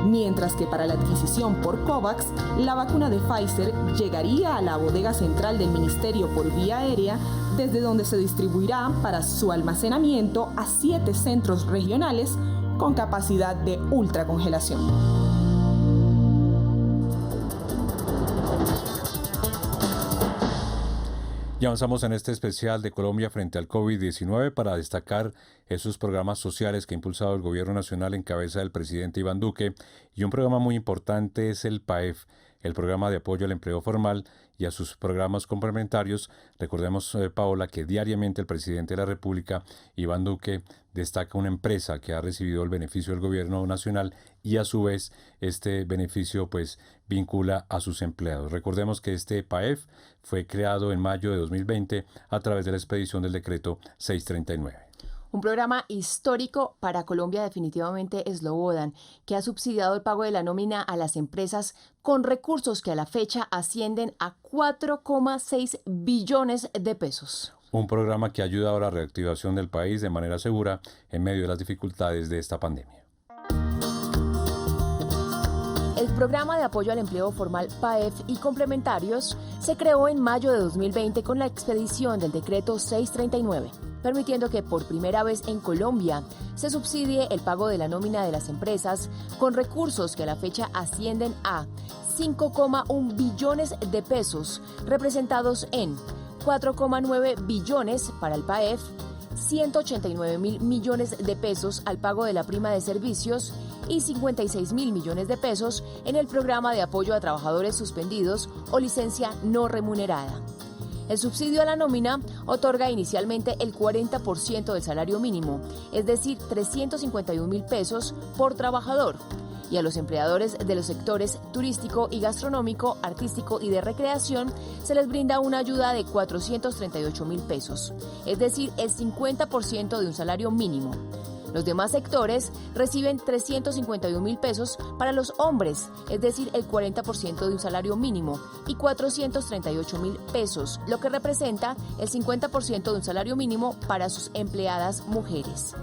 mientras que para la adquisición por COVAX, la vacuna de Pfizer llegaría a la bodega central del Ministerio por vía aérea, desde donde se distribuirá para su almacenamiento a 7 centros regionales con capacidad de ultracongelación. Y avanzamos en este especial de Colombia frente al COVID-19 para destacar esos programas sociales que ha impulsado el Gobierno Nacional en cabeza del presidente Iván Duque. Y un programa muy importante es el PAEF, el Programa de Apoyo al Empleo Formal, y a sus programas complementarios. Recordemos, Paola, que diariamente el presidente de la República, Iván Duque, destaca una empresa que ha recibido el beneficio del Gobierno Nacional y a su vez este beneficio vincula a sus empleados. Recordemos que este PAEF fue creado en mayo de 2020 a través de la expedición del decreto 639. Un programa histórico para Colombia definitivamente es Slobodan, que ha subsidiado el pago de la nómina a las empresas con recursos que a la fecha ascienden a 4,6 billones de pesos. Un programa que ha ayudado a la reactivación del país de manera segura en medio de las dificultades de esta pandemia. El Programa de Apoyo al Empleo Formal PAEF y complementarios se creó en mayo de 2020 con la expedición del decreto 639, permitiendo que por primera vez en Colombia se subsidie el pago de la nómina de las empresas con recursos que a la fecha ascienden a 5,1 billones de pesos, representados en 4,9 billones para el PAEF, 189.000 millones de pesos al pago de la prima de servicios y 56.000 millones de pesos en el programa de apoyo a trabajadores suspendidos o licencia no remunerada. El subsidio a la nómina otorga inicialmente el 40% del salario mínimo, es decir, 351.000 pesos por trabajador, y a los empleadores de los sectores turístico y gastronómico, artístico y de recreación se les brinda una ayuda de 438.000 pesos, es decir, el 50% de un salario mínimo. Los demás sectores reciben 351.000 pesos para los hombres, es decir, el 40% de un salario mínimo, y 438.000 pesos, lo que representa el 50% de un salario mínimo para sus empleadas mujeres.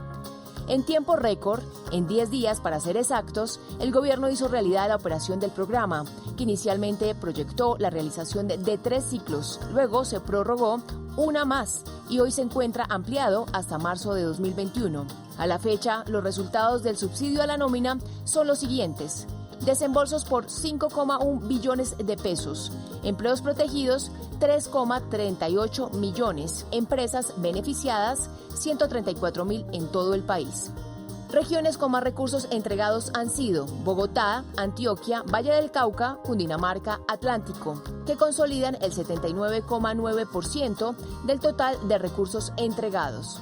En tiempo récord, en 10 días para ser exactos, el gobierno hizo realidad la operación del programa, que inicialmente proyectó la realización de 3 ciclos, luego se prorrogó una más y hoy se encuentra ampliado hasta marzo de 2021. A la fecha, los resultados del subsidio a la nómina son los siguientes: desembolsos por 5,1 billones de pesos, empleos protegidos 3,38 millones, empresas beneficiadas 134.000 en todo el país. Regiones con más recursos entregados han sido Bogotá, Antioquia, Valle del Cauca, Cundinamarca, Atlántico, que consolidan el 79,9% del total de recursos entregados.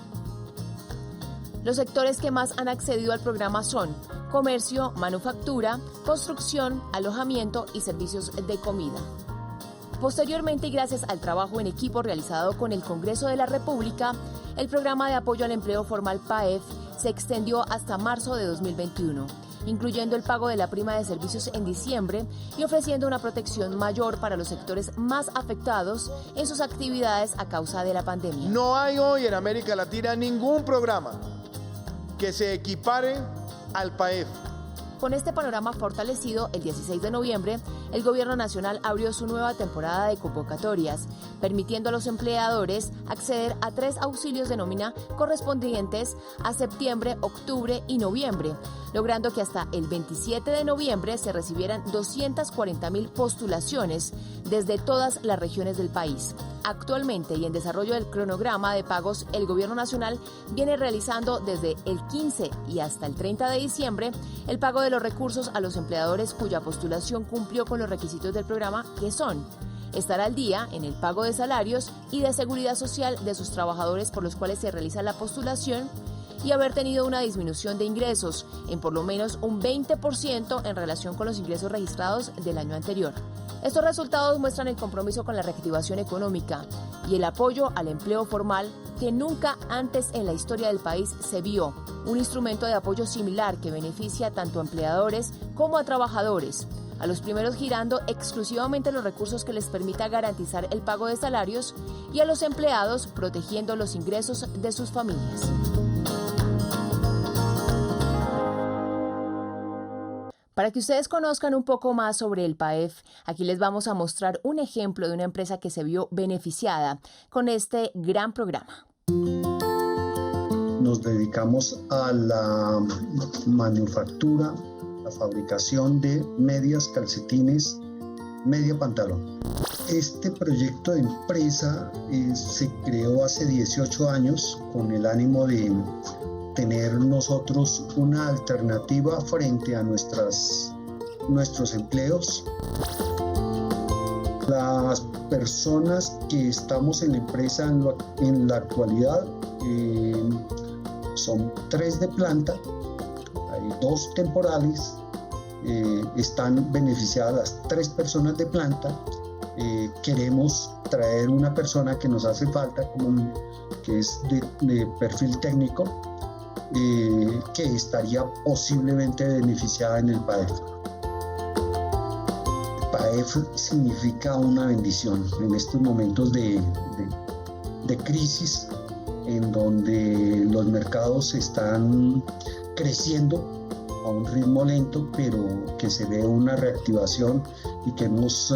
Los sectores que más han accedido al programa son comercio, manufactura, construcción, alojamiento y servicios de comida. Posteriormente, y gracias al trabajo en equipo realizado con el Congreso de la República, el programa de apoyo al empleo formal PAEF se extendió hasta marzo de 2021, incluyendo el pago de la prima de servicios en diciembre y ofreciendo una protección mayor para los sectores más afectados en sus actividades a causa de la pandemia. No hay hoy en América Latina ningún programa que se equipare al PAEF. Con este panorama fortalecido, el 16 de noviembre, el Gobierno Nacional abrió su nueva temporada de convocatorias, permitiendo a los empleadores acceder a 3 auxilios de nómina correspondientes a septiembre, octubre y noviembre, logrando que hasta el 27 de noviembre se recibieran 240.000 postulaciones desde todas las regiones del país. Actualmente y en desarrollo del cronograma de pagos, el Gobierno Nacional viene realizando desde el 15 y hasta el 30 de diciembre el pago de los recursos a los empleadores cuya postulación cumplió con los requisitos del programa, que son estar al día en el pago de salarios y de seguridad social de sus trabajadores por los cuales se realiza la postulación y haber tenido una disminución de ingresos en por lo menos un 20% en relación con los ingresos registrados del año anterior. Estos resultados muestran el compromiso con la reactivación económica y el apoyo al empleo formal que nunca antes en la historia del país se vio, un instrumento de apoyo similar que beneficia tanto a empleadores como a trabajadores, a los primeros girando exclusivamente los recursos que les permita garantizar el pago de salarios y a los empleados protegiendo los ingresos de sus familias. Para que ustedes conozcan un poco más sobre el PAEF, aquí les vamos a mostrar un ejemplo de una empresa que se vio beneficiada con este gran programa. Nos dedicamos a la manufactura, la fabricación de medias, calcetines, media pantalón. Este proyecto de empresa se creó hace 18 años con el ánimo de tener nosotros una alternativa frente a nuestros empleos. Las personas que estamos en la empresa en la actualidad son 3 de planta, hay 2 temporales, están beneficiadas las 3 personas de planta. Queremos traer una persona que nos hace falta, que es de perfil técnico, que estaría posiblemente beneficiada en el PAEF. PAEF significa una bendición en estos momentos de crisis, en donde los mercados están creciendo a un ritmo lento, pero que se ve una reactivación y que hemos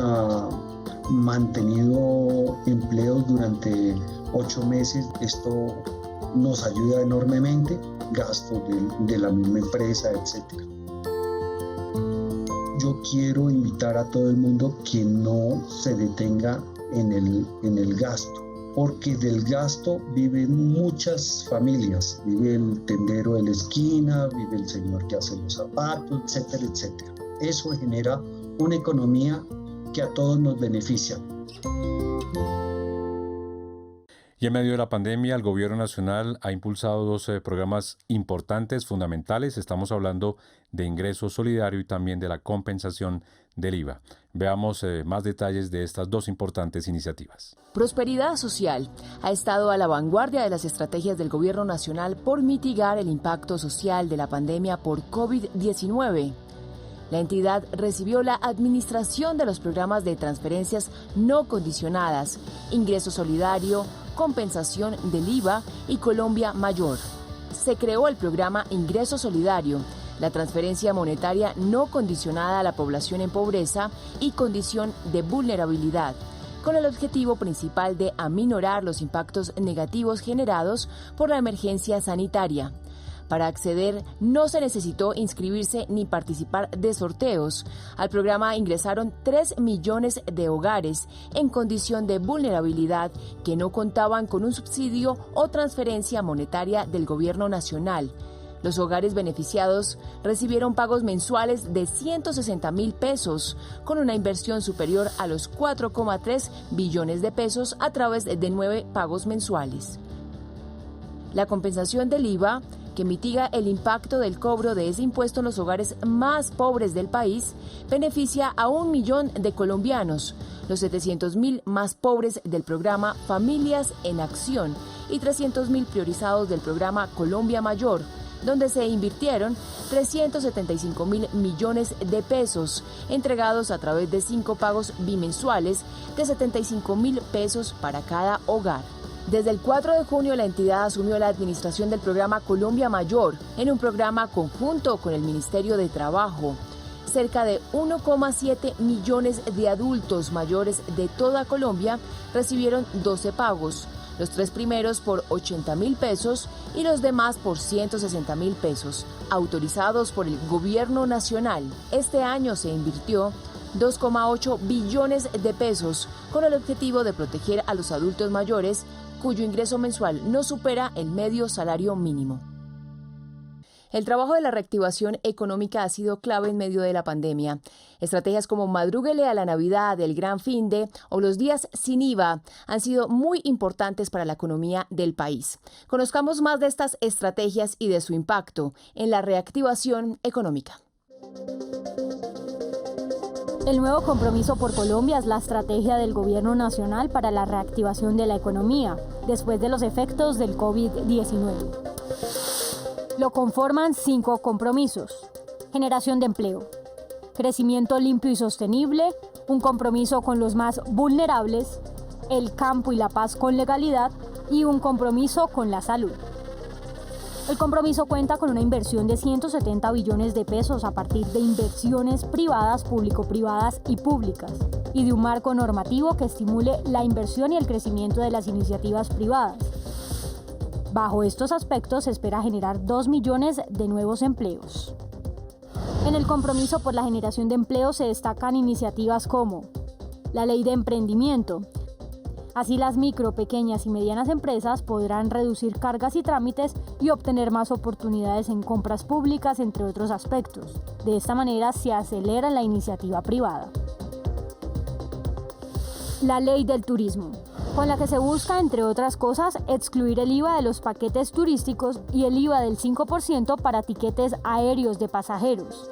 mantenido empleos durante 8 meses. Esto nos ayuda enormemente, gastos de la misma empresa, etc. Yo quiero invitar a todo el mundo que no se detenga en el gasto, porque del gasto viven muchas familias. Vive el tendero de la esquina, vive el señor que hace los zapatos, etcétera, etcétera. Eso genera una economía que a todos nos beneficia. Y en medio de la pandemia, el Gobierno Nacional ha impulsado 2 programas importantes, fundamentales. Estamos hablando de ingreso solidario y también de la compensación del IVA. Veamos más detalles de estas 2 importantes iniciativas. Prosperidad Social ha estado a la vanguardia de las estrategias del Gobierno Nacional por mitigar el impacto social de la pandemia por COVID-19. La entidad recibió la administración de los programas de transferencias no condicionadas, ingreso solidario, compensación del IVA y Colombia Mayor. se creó el programa Ingreso Solidario, la transferencia monetaria no condicionada a la población en pobreza y condición de vulnerabilidad, con el objetivo principal de aminorar los impactos negativos generados por la emergencia sanitaria. Para acceder no se necesitó inscribirse ni participar de sorteos. Al programa ingresaron 3 millones de hogares en condición de vulnerabilidad que no contaban con un subsidio o transferencia monetaria del gobierno nacional. Los hogares beneficiados recibieron pagos mensuales de 160.000 pesos, con una inversión superior a los 4,3 billones de pesos a través de 9 pagos mensuales. La compensación del IVA, que mitiga el impacto del cobro de ese impuesto en los hogares más pobres del país, beneficia a 1 millón de colombianos, los 700.000 más pobres del programa Familias en Acción y 300.000 priorizados del programa Colombia Mayor, donde se invirtieron 375.000 millones de pesos, entregados a través de 5 pagos bimensuales de 75.000 pesos para cada hogar. Desde el 4 de junio, la entidad asumió la administración del programa Colombia Mayor, en un programa conjunto con el Ministerio de Trabajo. Cerca de 1,7 millones de adultos mayores de toda Colombia recibieron 12 pagos, los 3 primeros por 80.000 pesos y los demás por 160.000 pesos, autorizados por el Gobierno Nacional. Este año se invirtió 2,8 billones de pesos con el objetivo de proteger a los adultos mayores cuyo ingreso mensual no supera el medio salario mínimo. El trabajo de la reactivación económica ha sido clave en medio de la pandemia. Estrategias como Madrúguele a la Navidad, el Gran Finde o los días sin IVA han sido muy importantes para la economía del país. Conozcamos más de estas estrategias y de su impacto en la reactivación económica. El nuevo compromiso por Colombia es la estrategia del Gobierno Nacional para la reactivación de la economía después de los efectos del COVID-19. Lo conforman 5 compromisos: generación de empleo, crecimiento limpio y sostenible, un compromiso con los más vulnerables, el campo y la paz con legalidad y un compromiso con la salud. El compromiso cuenta con una inversión de 170 billones de pesos a partir de inversiones privadas, público-privadas y públicas, y de un marco normativo que estimule la inversión y el crecimiento de las iniciativas privadas. Bajo estos aspectos se espera generar 2 millones de nuevos empleos. En el compromiso por la generación de empleo se destacan iniciativas como la Ley de Emprendimiento. Así las micro, pequeñas y medianas empresas podrán reducir cargas y trámites y obtener más oportunidades en compras públicas, entre otros aspectos. De esta manera se acelera la iniciativa privada. La Ley del Turismo, con la que se busca, entre otras cosas, excluir el IVA de los paquetes turísticos y el IVA del 5% para tiquetes aéreos de pasajeros.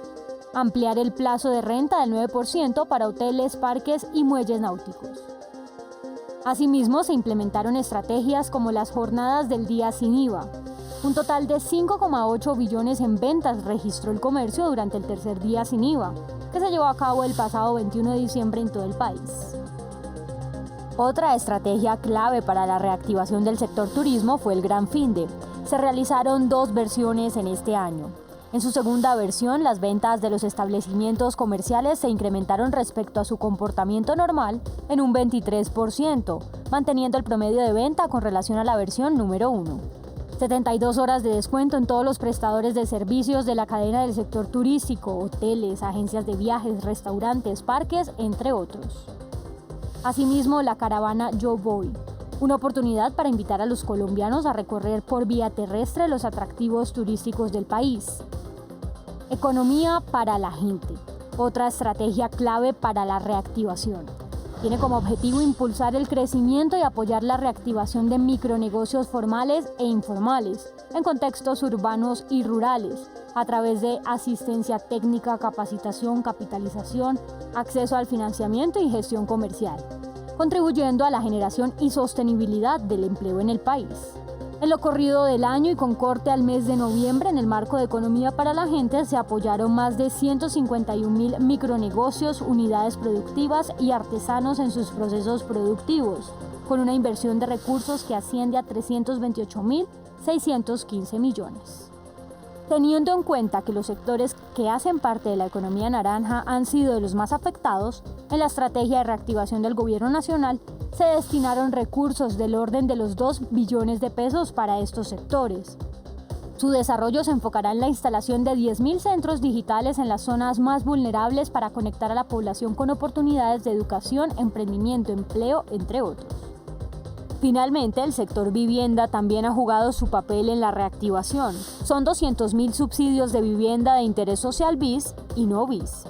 Ampliar el plazo de renta del 9% para hoteles, parques y muelles náuticos. Asimismo, se implementaron estrategias como las jornadas del día sin IVA. Un total de 5,8 billones en ventas registró el comercio durante el tercer día sin IVA, que se llevó a cabo el pasado 21 de diciembre en todo el país. Otra estrategia clave para la reactivación del sector turismo fue el Gran Finde. Se realizaron 2 versiones en este año. En su segunda versión, las ventas de los establecimientos comerciales se incrementaron respecto a su comportamiento normal en un 23%, manteniendo el promedio de venta con relación a la versión número 1. 72 horas de descuento en todos los prestadores de servicios de la cadena del sector turístico, hoteles, agencias de viajes, restaurantes, parques, entre otros. Asimismo, la caravana Yo Voy, una oportunidad para invitar a los colombianos a recorrer por vía terrestre los atractivos turísticos del país. Economía para la gente, otra estrategia clave para la reactivación. Tiene como objetivo impulsar el crecimiento y apoyar la reactivación de micronegocios formales e informales en contextos urbanos y rurales, a través de asistencia técnica, capacitación, capitalización, acceso al financiamiento y gestión comercial, contribuyendo a la generación y sostenibilidad del empleo en el país. En lo corrido del año y con corte al mes de noviembre, en el marco de Economía para la Gente, se apoyaron más de 151.000 micronegocios, unidades productivas y artesanos en sus procesos productivos, con una inversión de recursos que asciende a 328.615 millones. Teniendo en cuenta que los sectores que hacen parte de la economía naranja han sido de los más afectados, en la estrategia de reactivación del Gobierno Nacional se destinaron recursos del orden de los 2 billones de pesos para estos sectores. Su desarrollo se enfocará en la instalación de 10.000 centros digitales en las zonas más vulnerables para conectar a la población con oportunidades de educación, emprendimiento, empleo, entre otros. Finalmente, el sector vivienda también ha jugado su papel en la reactivación. Son 200.000 subsidios de vivienda de interés social BIS y no BIS.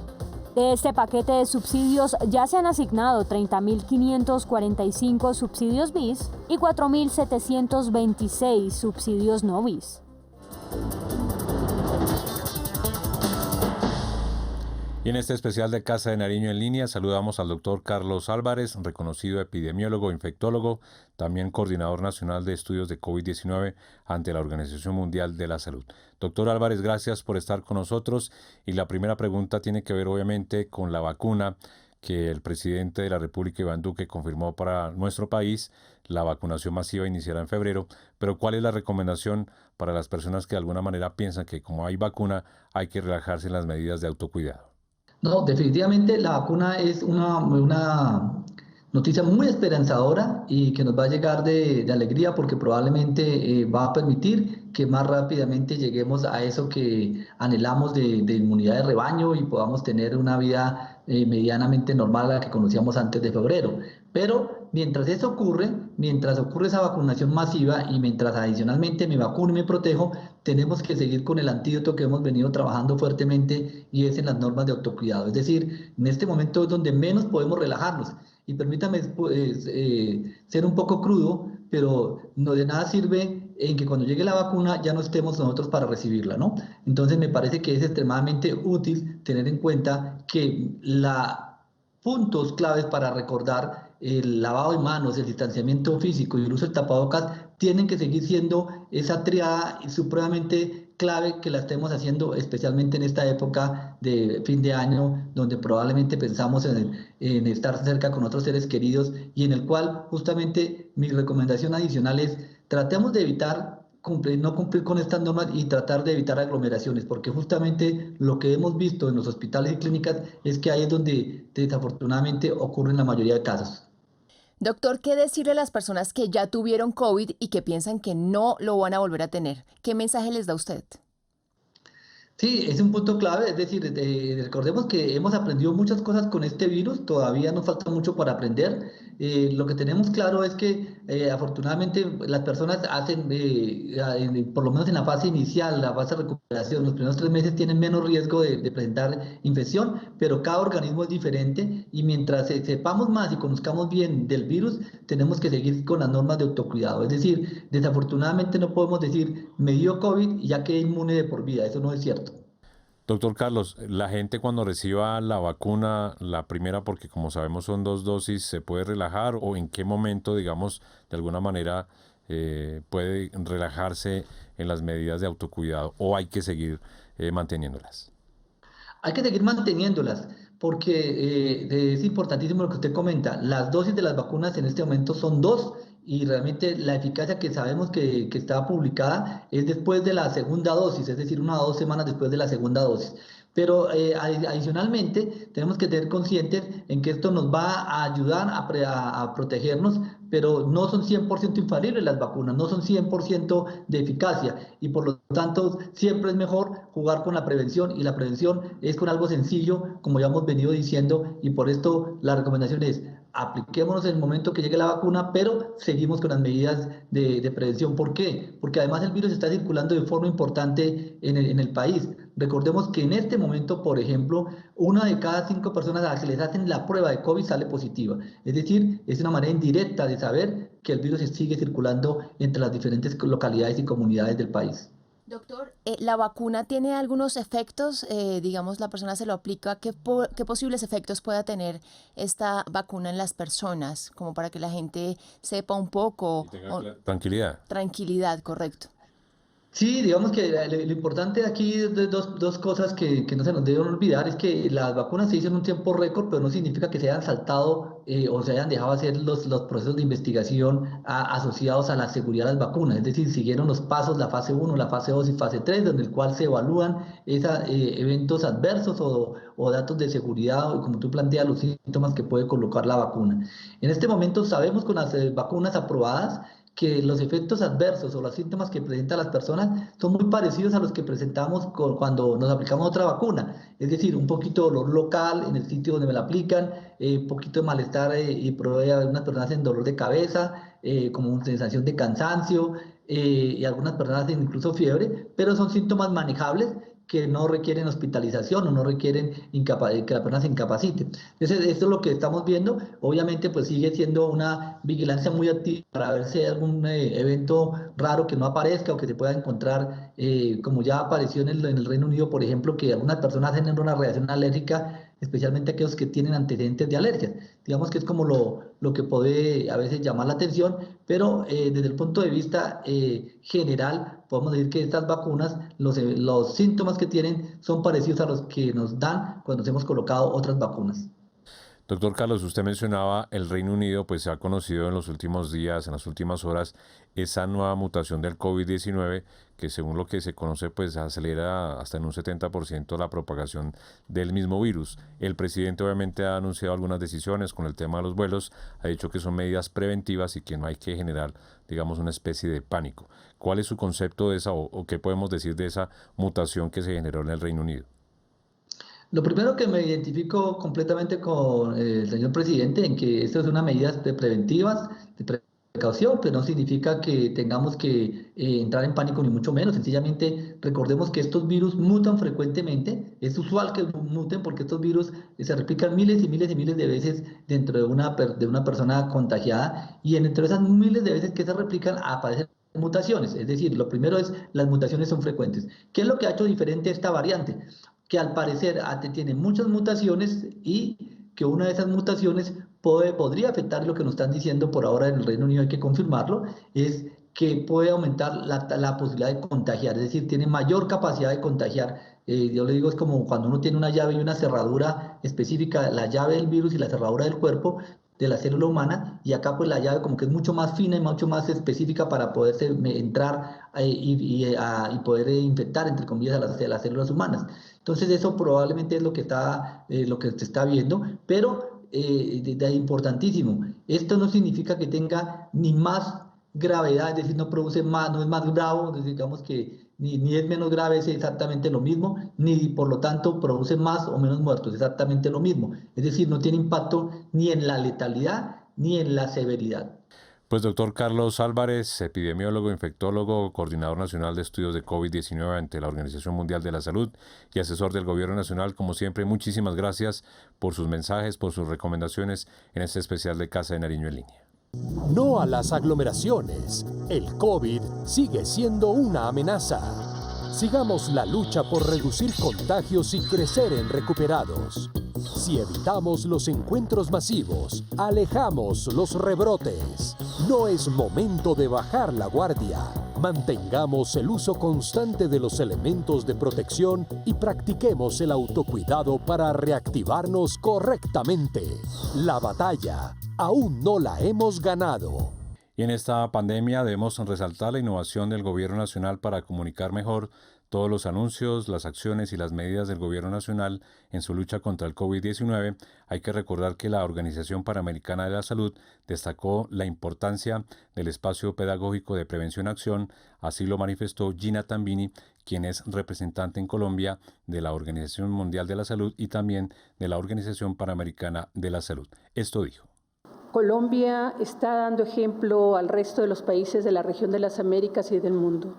De este paquete de subsidios ya se han asignado 30.545 subsidios BIS y 4.726 subsidios no BIS. Y en este especial de Casa de Nariño en línea saludamos al doctor Carlos Álvarez, reconocido epidemiólogo, infectólogo, también coordinador nacional de estudios de COVID-19 ante la Organización Mundial de la Salud. Doctor Álvarez, gracias por estar con nosotros. Y la primera pregunta tiene que ver obviamente con la vacuna que el presidente de la República, Iván Duque, confirmó para nuestro país. La vacunación masiva iniciará en febrero, pero ¿cuál es la recomendación para las personas que de alguna manera piensan que como hay vacuna hay que relajarse en las medidas de autocuidado? No, definitivamente la vacuna es una noticia muy esperanzadora y que nos va a llegar de alegría porque probablemente va a permitir que más rápidamente lleguemos a eso que anhelamos de inmunidad de rebaño y podamos tener una vida medianamente normal a la que conocíamos antes de febrero. Pero mientras eso ocurre, mientras ocurre esa vacunación masiva y mientras adicionalmente me vacuno y me protejo, tenemos que seguir con el antídoto que hemos venido trabajando fuertemente y es en las normas de autocuidado. Es decir, en este momento es donde menos podemos relajarnos. Y permítame ser un poco crudo, pero no de nada sirve en que cuando llegue la vacuna ya no estemos nosotros para recibirla, ¿no? Entonces me parece que es extremadamente útil tener en cuenta que puntos claves para recordar el lavado de manos, el distanciamiento físico y el uso del tapabocas tienen que seguir siendo esa triada supremamente clave que la estemos haciendo, especialmente en esta época de fin de año, donde probablemente pensamos en estar cerca con otros seres queridos y en el cual justamente mi recomendación adicional es tratemos de evitar no cumplir con estas normas y tratar de evitar aglomeraciones, porque justamente lo que hemos visto en los hospitales y clínicas es que ahí es donde desafortunadamente ocurren la mayoría de casos. Doctor, ¿qué decirle a las personas que ya tuvieron COVID y que piensan que no lo van a volver a tener? ¿Qué mensaje les da usted? Sí, es un punto clave, es decir, recordemos que hemos aprendido muchas cosas con este virus, todavía nos falta mucho para aprender. Lo que tenemos claro es que afortunadamente las personas hacen, por lo menos en la fase inicial, la fase de recuperación, los primeros 3 meses tienen menos riesgo de presentar infección, pero cada organismo es diferente y mientras sepamos más y conozcamos bien del virus, tenemos que seguir con las normas de autocuidado. Es decir, desafortunadamente no podemos decir, me dio COVID y ya quedé inmune de por vida, eso no es cierto. Doctor Carlos, la gente cuando reciba la vacuna, la primera, porque como sabemos son 2 dosis, ¿se puede relajar o en qué momento, digamos, de alguna manera puede relajarse en las medidas de autocuidado o hay que seguir manteniéndolas? Hay que seguir manteniéndolas porque es importantísimo lo que usted comenta. Las dosis de las vacunas en este momento son 2 y realmente la eficacia que sabemos que está publicada es después de la segunda dosis, es decir, 1 o 2 semanas después de la segunda dosis. Pero adicionalmente tenemos que tener conscientes en que esto nos va a ayudar a protegernos, pero no son 100% infalibles las vacunas, no son 100% de eficacia y por lo tanto siempre es mejor jugar con la prevención y la prevención es con algo sencillo, como ya hemos venido diciendo, y por esto la recomendación es apliquémonos en el momento que llegue la vacuna, pero seguimos con las medidas de prevención. ¿Por qué? Porque además el virus está circulando de forma importante en el país. Recordemos que en este momento, por ejemplo, 1 de cada 5 personas a las que les hacen la prueba de COVID sale positiva. Es decir, es una manera indirecta de saber que el virus sigue circulando entre las diferentes localidades y comunidades del país. Doctor, ¿la vacuna tiene algunos efectos? Digamos, la persona se lo aplica. ¿Qué posibles efectos pueda tener esta vacuna en las personas? Como para que la gente sepa un poco. Y tenga tranquilidad. Tranquilidad, correcto. Sí, digamos que lo importante aquí de dos cosas que no se nos deben olvidar es que las vacunas se hicieron en un tiempo récord, pero no significa que se hayan saltado o se hayan dejado hacer los procesos de investigación asociados a la seguridad de las vacunas. Es decir, siguieron los pasos, la fase 1, la fase 2 y fase 3, donde el cual se evalúan eventos adversos o datos de seguridad, o como tú planteas, los síntomas que puede colocar la vacuna. En este momento sabemos con las vacunas aprobadas que los efectos adversos o los síntomas que presentan las personas son muy parecidos a los que presentamos cuando nos aplicamos otra vacuna. Es decir, un poquito de dolor local en el sitio donde me la aplican, un poquito de malestar y algunas personas en dolor de cabeza, como una sensación de cansancio y algunas personas en incluso fiebre, pero son síntomas manejables que no requieren hospitalización o no requieren que la persona se incapacite. Entonces, esto es lo que estamos viendo. Obviamente, pues sigue siendo una vigilancia muy activa para ver si hay algún evento raro que no aparezca o que se pueda encontrar, como ya apareció en el Reino Unido, por ejemplo, que algunas personas tienen una reacción alérgica, especialmente aquellos que tienen antecedentes de alergias. Digamos que es como lo que puede a veces llamar la atención, pero desde el punto de vista general, podemos decir que estas vacunas, los síntomas que tienen son parecidos a los que nos dan cuando nos hemos colocado otras vacunas. Doctor Carlos, usted mencionaba el Reino Unido, pues se ha conocido en los últimos días, en las últimas horas, esa nueva mutación del COVID-19 que según lo que se conoce, pues acelera hasta en un 70% la propagación del mismo virus. El presidente obviamente ha anunciado algunas decisiones con el tema de los vuelos, ha dicho que son medidas preventivas y que no hay que generar, digamos, una especie de pánico. ¿Cuál es su concepto de esa o qué podemos decir de esa mutación que se generó en el Reino Unido? Lo primero que me identifico completamente con el señor presidente en que esto es una medida preventivas, de precaución, pero no significa que tengamos que entrar en pánico ni mucho menos. Sencillamente recordemos que estos virus mutan frecuentemente. Es usual que muten porque estos virus se replican miles y miles y miles de veces dentro de una persona contagiada y entre esas miles de veces que se replican aparecen mutaciones. Es decir, lo primero es las mutaciones son frecuentes. ¿Qué es lo que ha hecho diferente esta variante? Que al parecer tiene muchas mutaciones y que una de esas mutaciones podría afectar lo que nos están diciendo por ahora en el Reino Unido, hay que confirmarlo, es que puede aumentar la posibilidad de contagiar, es decir, tiene mayor capacidad de contagiar. Yo le digo, es como cuando uno tiene una llave y una cerradura específica, la llave del virus y la cerradura del cuerpo, de la célula humana, y acá pues la llave como que es mucho más fina y mucho más específica para poderse entrar y poder infectar, entre comillas, a las células humanas. Entonces eso probablemente es lo que se está viendo, pero es importantísimo. Esto no significa que tenga ni más gravedad, es decir, no produce más, no es más grave, digamos que ni es menos grave, es exactamente lo mismo, ni por lo tanto produce más o menos muertos, exactamente lo mismo. Es decir, no tiene impacto ni en la letalidad ni en la severidad. Pues doctor Carlos Álvarez, epidemiólogo, infectólogo, coordinador nacional de estudios de COVID-19 ante la Organización Mundial de la Salud y asesor del Gobierno Nacional, como siempre, muchísimas gracias por sus mensajes, por sus recomendaciones en este especial de Casa de Nariño en Línea. No a las aglomeraciones. El COVID sigue siendo una amenaza. Sigamos la lucha por reducir contagios y crecer en recuperados. Si evitamos los encuentros masivos, alejamos los rebrotes. No es momento de bajar la guardia. Mantengamos el uso constante de los elementos de protección y practiquemos el autocuidado para reactivarnos correctamente. La batalla aún no la hemos ganado. Y en esta pandemia debemos resaltar la innovación del Gobierno Nacional para comunicar mejor todos los anuncios, las acciones y las medidas del Gobierno Nacional en su lucha contra el COVID-19. Hay que recordar que la Organización Panamericana de la Salud destacó la importancia del espacio pedagógico de prevención-acción, así lo manifestó Gina Tambini, quien es representante en Colombia de la Organización Mundial de la Salud y también de la Organización Panamericana de la Salud. Esto dijo. Colombia está dando ejemplo al resto de los países de la región de las Américas y del mundo.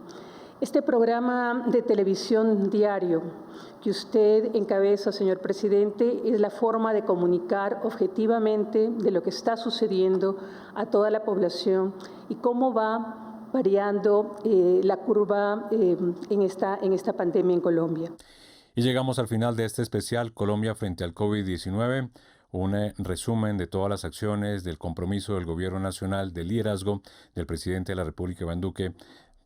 Este programa de televisión diario que usted encabeza, señor presidente, es la forma de comunicar objetivamente de lo que está sucediendo a toda la población y cómo va variando la curva en esta pandemia en Colombia. Y llegamos al final de este especial Colombia frente al COVID-19. Un resumen de todas las acciones, del compromiso del Gobierno Nacional, del liderazgo del presidente de la República, Iván Duque,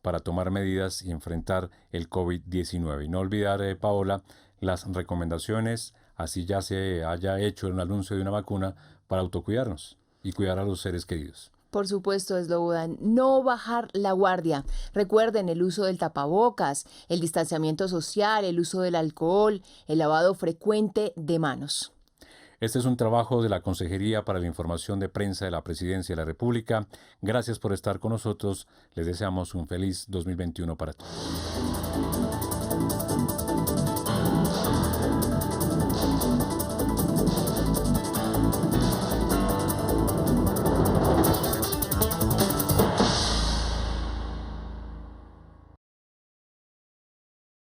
para tomar medidas y enfrentar el COVID-19. Y no olvidar, Paola, las recomendaciones, así ya se haya hecho un anuncio de una vacuna, para autocuidarnos y cuidar a los seres queridos. Por supuesto, Slobodan, no bajar la guardia. Recuerden el uso del tapabocas, el distanciamiento social, el uso del alcohol, el lavado frecuente de manos. Este es un trabajo de la Consejería para la Información de Prensa de la Presidencia de la República. Gracias por estar con nosotros. Les deseamos un feliz 2021 para todos.